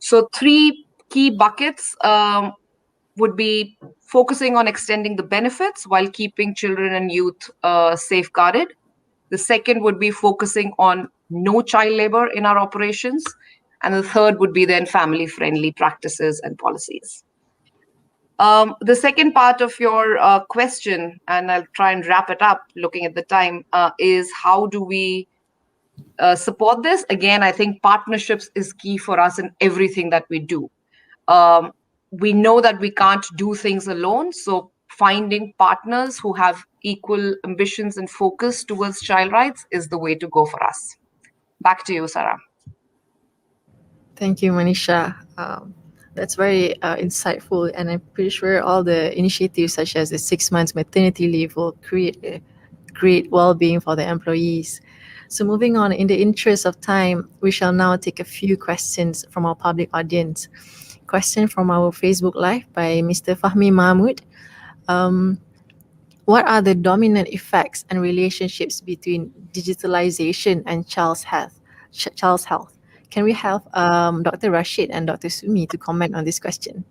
So 3 key buckets would be focusing on extending the benefits while keeping children and youth safeguarded. The second would be focusing on no child labor in our operations. And the third would be then family-friendly practices and policies. The second part of your question, and I'll try and wrap it up looking at the time, is how do we support this? Again, I think partnerships is key for us in everything that we do. We know that we can't do things alone. So finding partners who have equal ambitions and focus towards child rights is the way to go for us. Back to you, Sarah. Thank you, Manisha. That's very insightful, and I'm pretty sure all the initiatives such as the 6 months maternity leave will create great well-being for the employees. So moving on, in the interest of time, we shall now take a few questions from our public audience. Question from our Facebook Live by Mr. Fahmi Mahmud. What are the dominant effects and relationships between digitalization and child's health? Can we have Dr. Rashid and Dr. Sumi to comment on this question?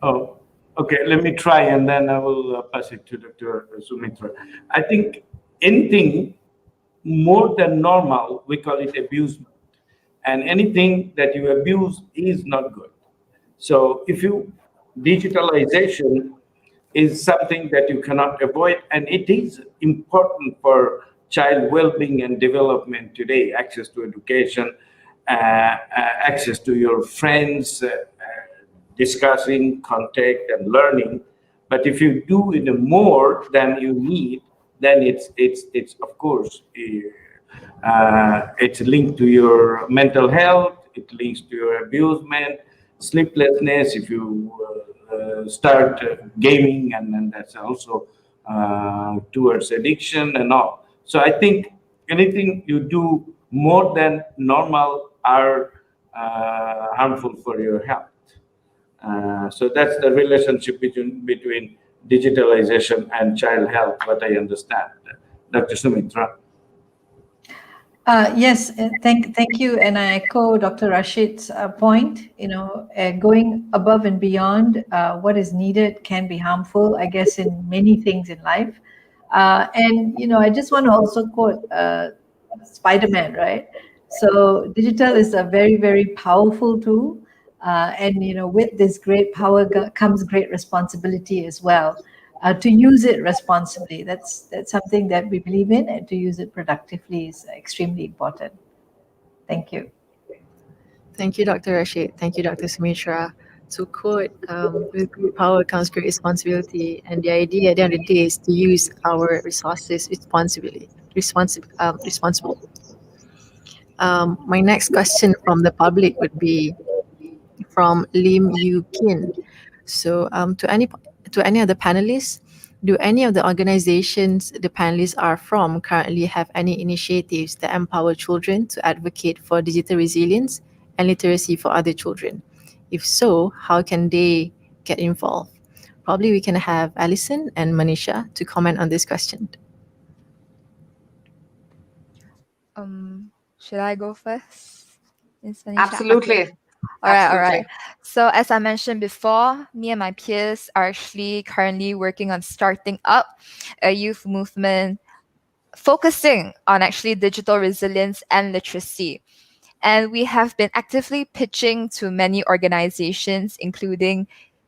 Oh, okay. Let me try, and then I will pass it to Dr. Sumitra. I think anything more than normal, we call it abusement. And anything that you abuse is not good. So digitalization is something that you cannot avoid, and it is important for child well-being and development today. Access to education, access to your friends, discussing, contact, and learning. But if you do it more than you need, then it's of course it's linked to your mental health. It links to your abusement, sleeplessness. If you start gaming, and then that's also towards addiction and all. So I think anything you do more than normal are harmful for your health. So that's the relationship between digitalization and child health, what I understand. Dr. Sumitra. Yes, thank you, and I echo Dr. Rashid's point. Going above and beyond what is needed can be harmful, I guess, in many things in life. And I just want to also quote Spider-Man, right? So digital is a very, very powerful tool, and with this great power comes great responsibility as well. To use it responsibly, that's something that we believe in, and to use it productively is extremely important. Thank you. Thank you, Dr. Rashid. Thank you, Dr. Sumitra. To quote, with great power comes great responsibility, and the idea at the end of the day is to use our resources responsibly. Responsible. My next question from the public would be from Lim Yu Kin. So, to any of the panelists, do any of the organizations the panelists are from currently have any initiatives that empower children to advocate for digital resilience and literacy for other children? If so, how can they get involved? Probably we can have Alison and Manisha to comment on this question. Should I go first, Ms. Manisha? Absolutely. Okay. All right. So as I mentioned before, me and my peers are actually currently working on starting up a youth movement focusing on actually digital resilience and literacy. And we have been actively pitching to many organizations, including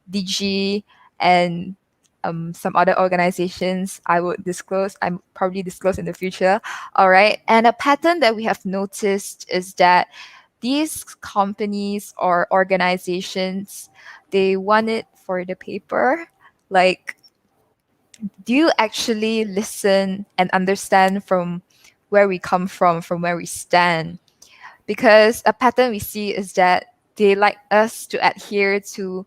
Digi and some other organizations I'm probably disclose in the future. All right. And a pattern that we have noticed is that these companies or organizations, they want it for the paper. Like, do you actually listen and understand from where we come from where we stand? Because a pattern we see is that they like us to adhere to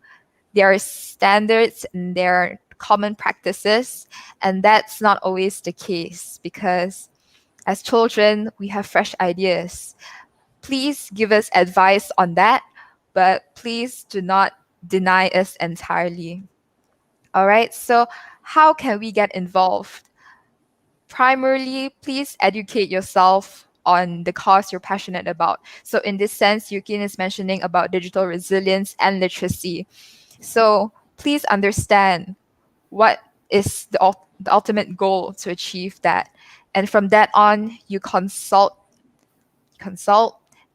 their standards and their common practices, and that's not always the case, because as children we have fresh ideas. Please give us advice on that, but please do not deny us entirely. All right, so how can we get involved? Primarily, please educate yourself on the cause you're passionate about. So in this sense, Yukin is mentioning about digital resilience and literacy. So please understand what is the ultimate goal to achieve that. And from that on, you consult,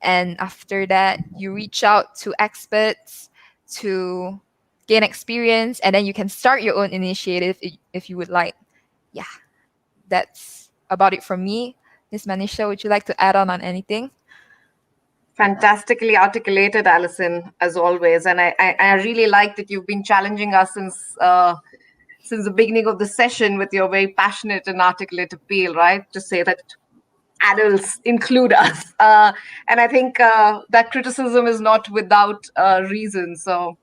and after that, you reach out to experts to gain experience, and then you can start your own initiative if you would like. Yeah, that's about it from me. Ms. Manisha, would you like to add on anything? Fantastically articulated, Alison, as always. And I really like that you've been challenging us since the beginning of the session with your very passionate and articulate appeal, right? To say that adults include us. And I think that criticism is not without reason. So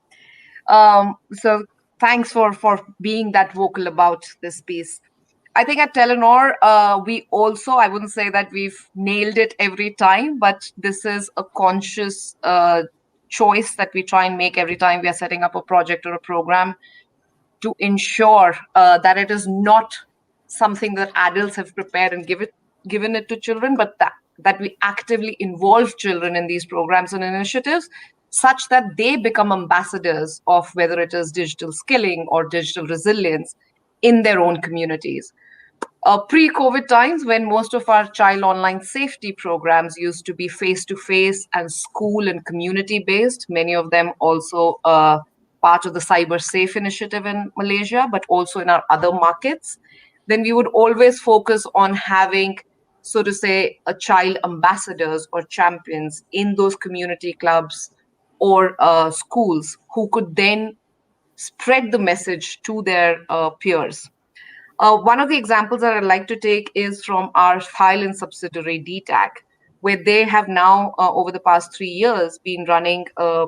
thanks for being that vocal about this piece. I think at Telenor, we also, I wouldn't say that we've nailed it every time, but this is a conscious choice that we try and make every time we are setting up a project or a program to ensure that it is not something that adults have prepared and given it to children, but that we actively involve children in these programs and initiatives such that they become ambassadors of whether it is digital skilling or digital resilience in their own communities. Pre-COVID times, when most of our child online safety programs used to be face-to-face and school and community-based, many of them also part of the Cyber Safe initiative in Malaysia, but also in our other markets, then we would always focus on having, so to say, a child ambassadors or champions in those community clubs or schools who could then spread the message to their peers. One of the examples that I'd like to take is from our Thailand subsidiary DTAC, where they have now, over the past 3 years, been running a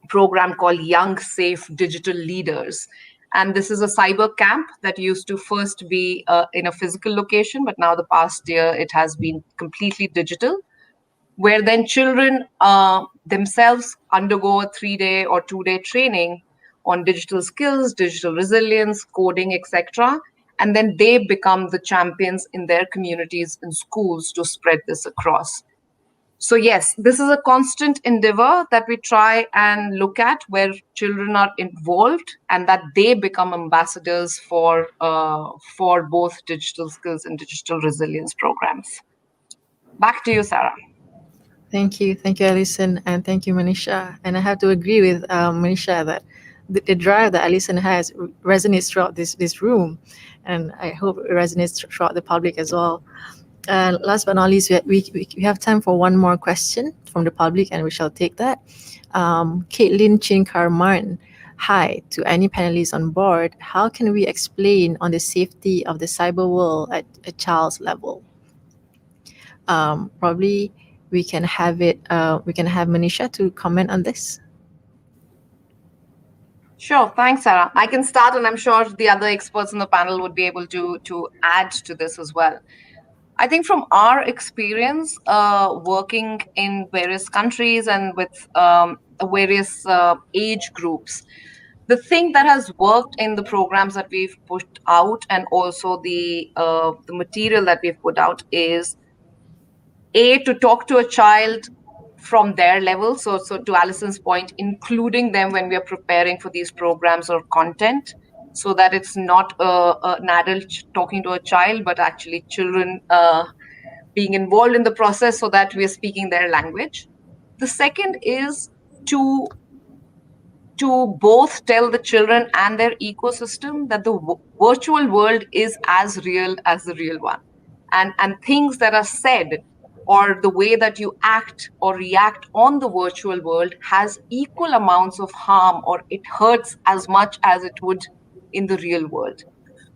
program called Young Safe Digital Leaders. And this is a cyber camp that used to first be in a physical location, but now the past year it has been completely digital, where then children themselves undergo a 3-day or 2-day training on digital skills, digital resilience, coding, etc. And then they become the champions in their communities and schools to spread this across. So yes, this is a constant endeavor that we try and look at where children are involved and that they become ambassadors for both digital skills and digital resilience programs. Back to you, Sarah. Thank you, Alison, and thank you, Manisha. And I have to agree with Manisha that the drive that Alison has resonates throughout this room, and I hope it resonates throughout the public as well. Last but not least, we have time for one more question from the public, and we shall take that. Caitlin Chinkarman, hi to any panelists on board. How can we explain on the safety of the cyber world at a child's level? Probably we can have Manisha to comment on this. Sure, thanks, Sarah. I can start, and I'm sure the other experts in the panel would be able to add to this as well. I think from our experience working in various countries and with various age groups, the thing that has worked in the programs that we've put out and also the material that we've put out is to talk to a child from their level. So to Alison's point, including them when we are preparing for these programs or content, so that it's not an adult talking to a child, but actually children being involved in the process so that we are speaking their language. The second is to both tell the children and their ecosystem that the virtual world is as real as the real one. And things that are said or the way that you act or react on the virtual world has equal amounts of harm, or it hurts as much as it would in the real world.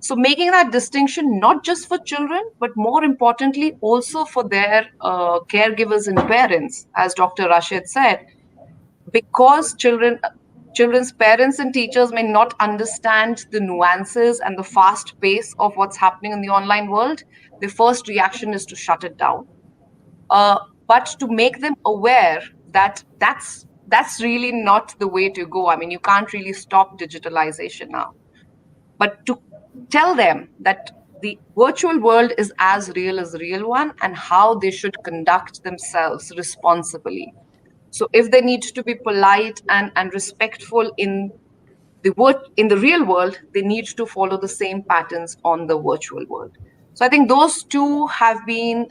So making that distinction, not just for children, but more importantly, also for their caregivers and parents, as Dr. Rashid said, because children's parents and teachers may not understand the nuances and the fast pace of what's happening in the online world, the first reaction is to shut it down. But to make them aware that that's really not the way to go. I mean, you can't really stop digitalization now. But to tell them that the virtual world is as real as the real one and how they should conduct themselves responsibly. So if they need to be polite and respectful in the real world, they need to follow the same patterns on the virtual world. So I think those two have been,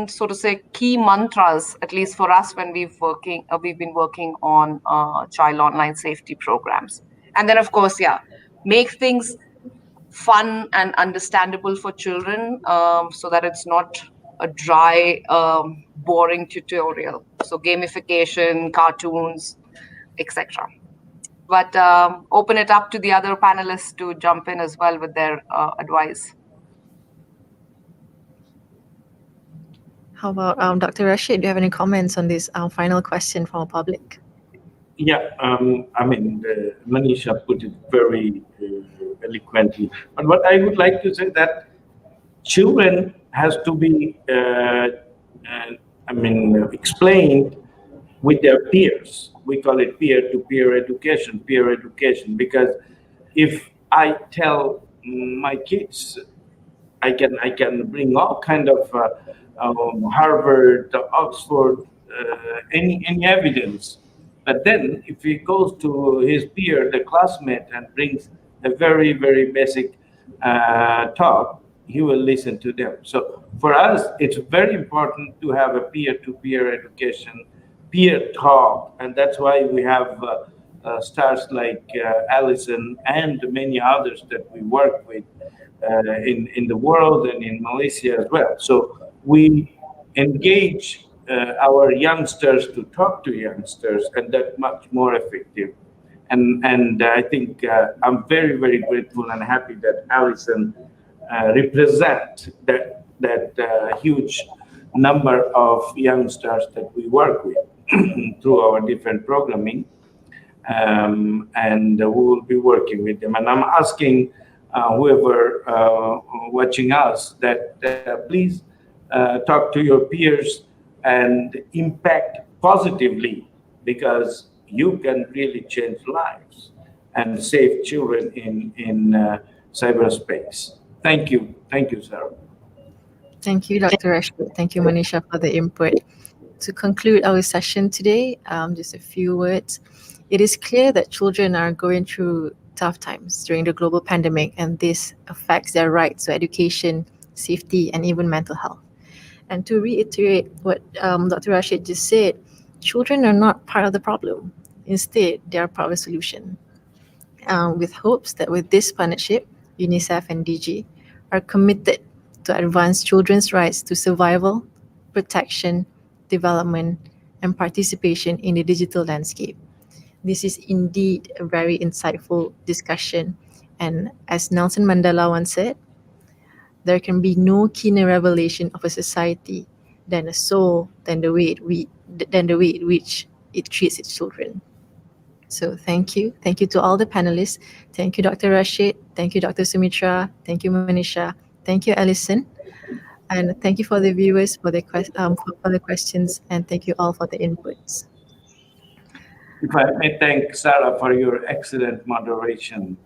so to say, key mantras, at least for us when we've been working on child online safety programs. And then, of course, make things fun and understandable for children so that it's not a dry, boring tutorial. So gamification, cartoons, etc. But open it up to the other panelists to jump in as well with their advice. How about Dr. Rashid? Do you have any comments on this final question from our public? Yeah, I mean, Manisha put it very eloquently. But what I would like to say that children has to be, explained with their peers. We call it peer-to-peer education, because if I tell my kids, I can bring all kind of Harvard, Oxford, any evidence. But then if he goes to his peer, the classmate, and brings a very, very basic talk, he will listen to them. So for us, it's very important to have a peer-to-peer education, peer talk, and that's why we have stars like Alison and many others that we work with in the world and in Malaysia as well. So we engage our youngsters to talk to youngsters, and that's much more effective. And I think I'm very, very grateful and happy that Alison represent that huge number of youngsters that we work with through our different programming. And we will be working with them. And I'm asking whoever watching us that please talk to your peers and impact positively, because you can really change lives and save children in cyberspace. Thank you, Sarah. Thank you, Dr. Rashid. Thank you, Manisha, for the input. To conclude our session today, just a few words. It is clear that children are going through tough times during the global pandemic, and this affects their rights to education, safety, and even mental health. And to reiterate what Dr. Rashid just said, children are not part of the problem. Instead, they are part of the solution. With hopes that with this partnership, UNICEF and Digi are committed to advance children's rights to survival, protection, development, and participation in the digital landscape. This is indeed a very insightful discussion. And as Nelson Mandela once said, there can be no keener revelation of a society than a soul, than the way in which it treats its children. So thank you. Thank you to all the panelists. Thank you, Dr. Rashid. Thank you, Dr. Sumitra. Thank you, Manisha. Thank you, Alison. And thank you for the viewers for the questions, and thank you all for the inputs. If I may thank Sarah for your excellent moderation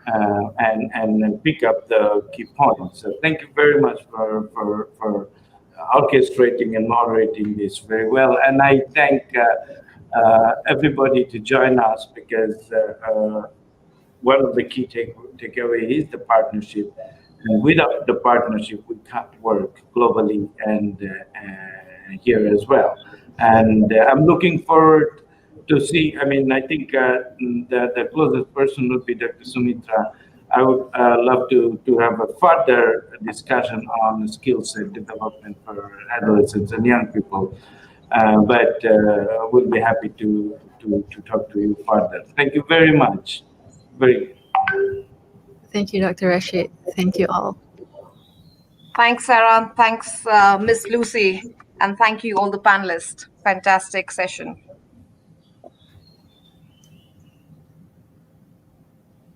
and pick up the key points. So thank you very much for orchestrating and moderating this very well. And I thank everybody to join us, because one of the key takeaway is the partnership. And without the partnership, we can't work globally and here as well. And I'm looking forward to see. I mean, I think the closest person would be Dr. Sumitra. I would love to have a further discussion on skill set development for adolescents and young people. But we'll be happy to talk to you further. Thank you very much. Thank you, Dr. Rashid. Thank you all. Thanks, Sarah. Thanks, Miss Lucy. And thank you, all the panelists. Fantastic session.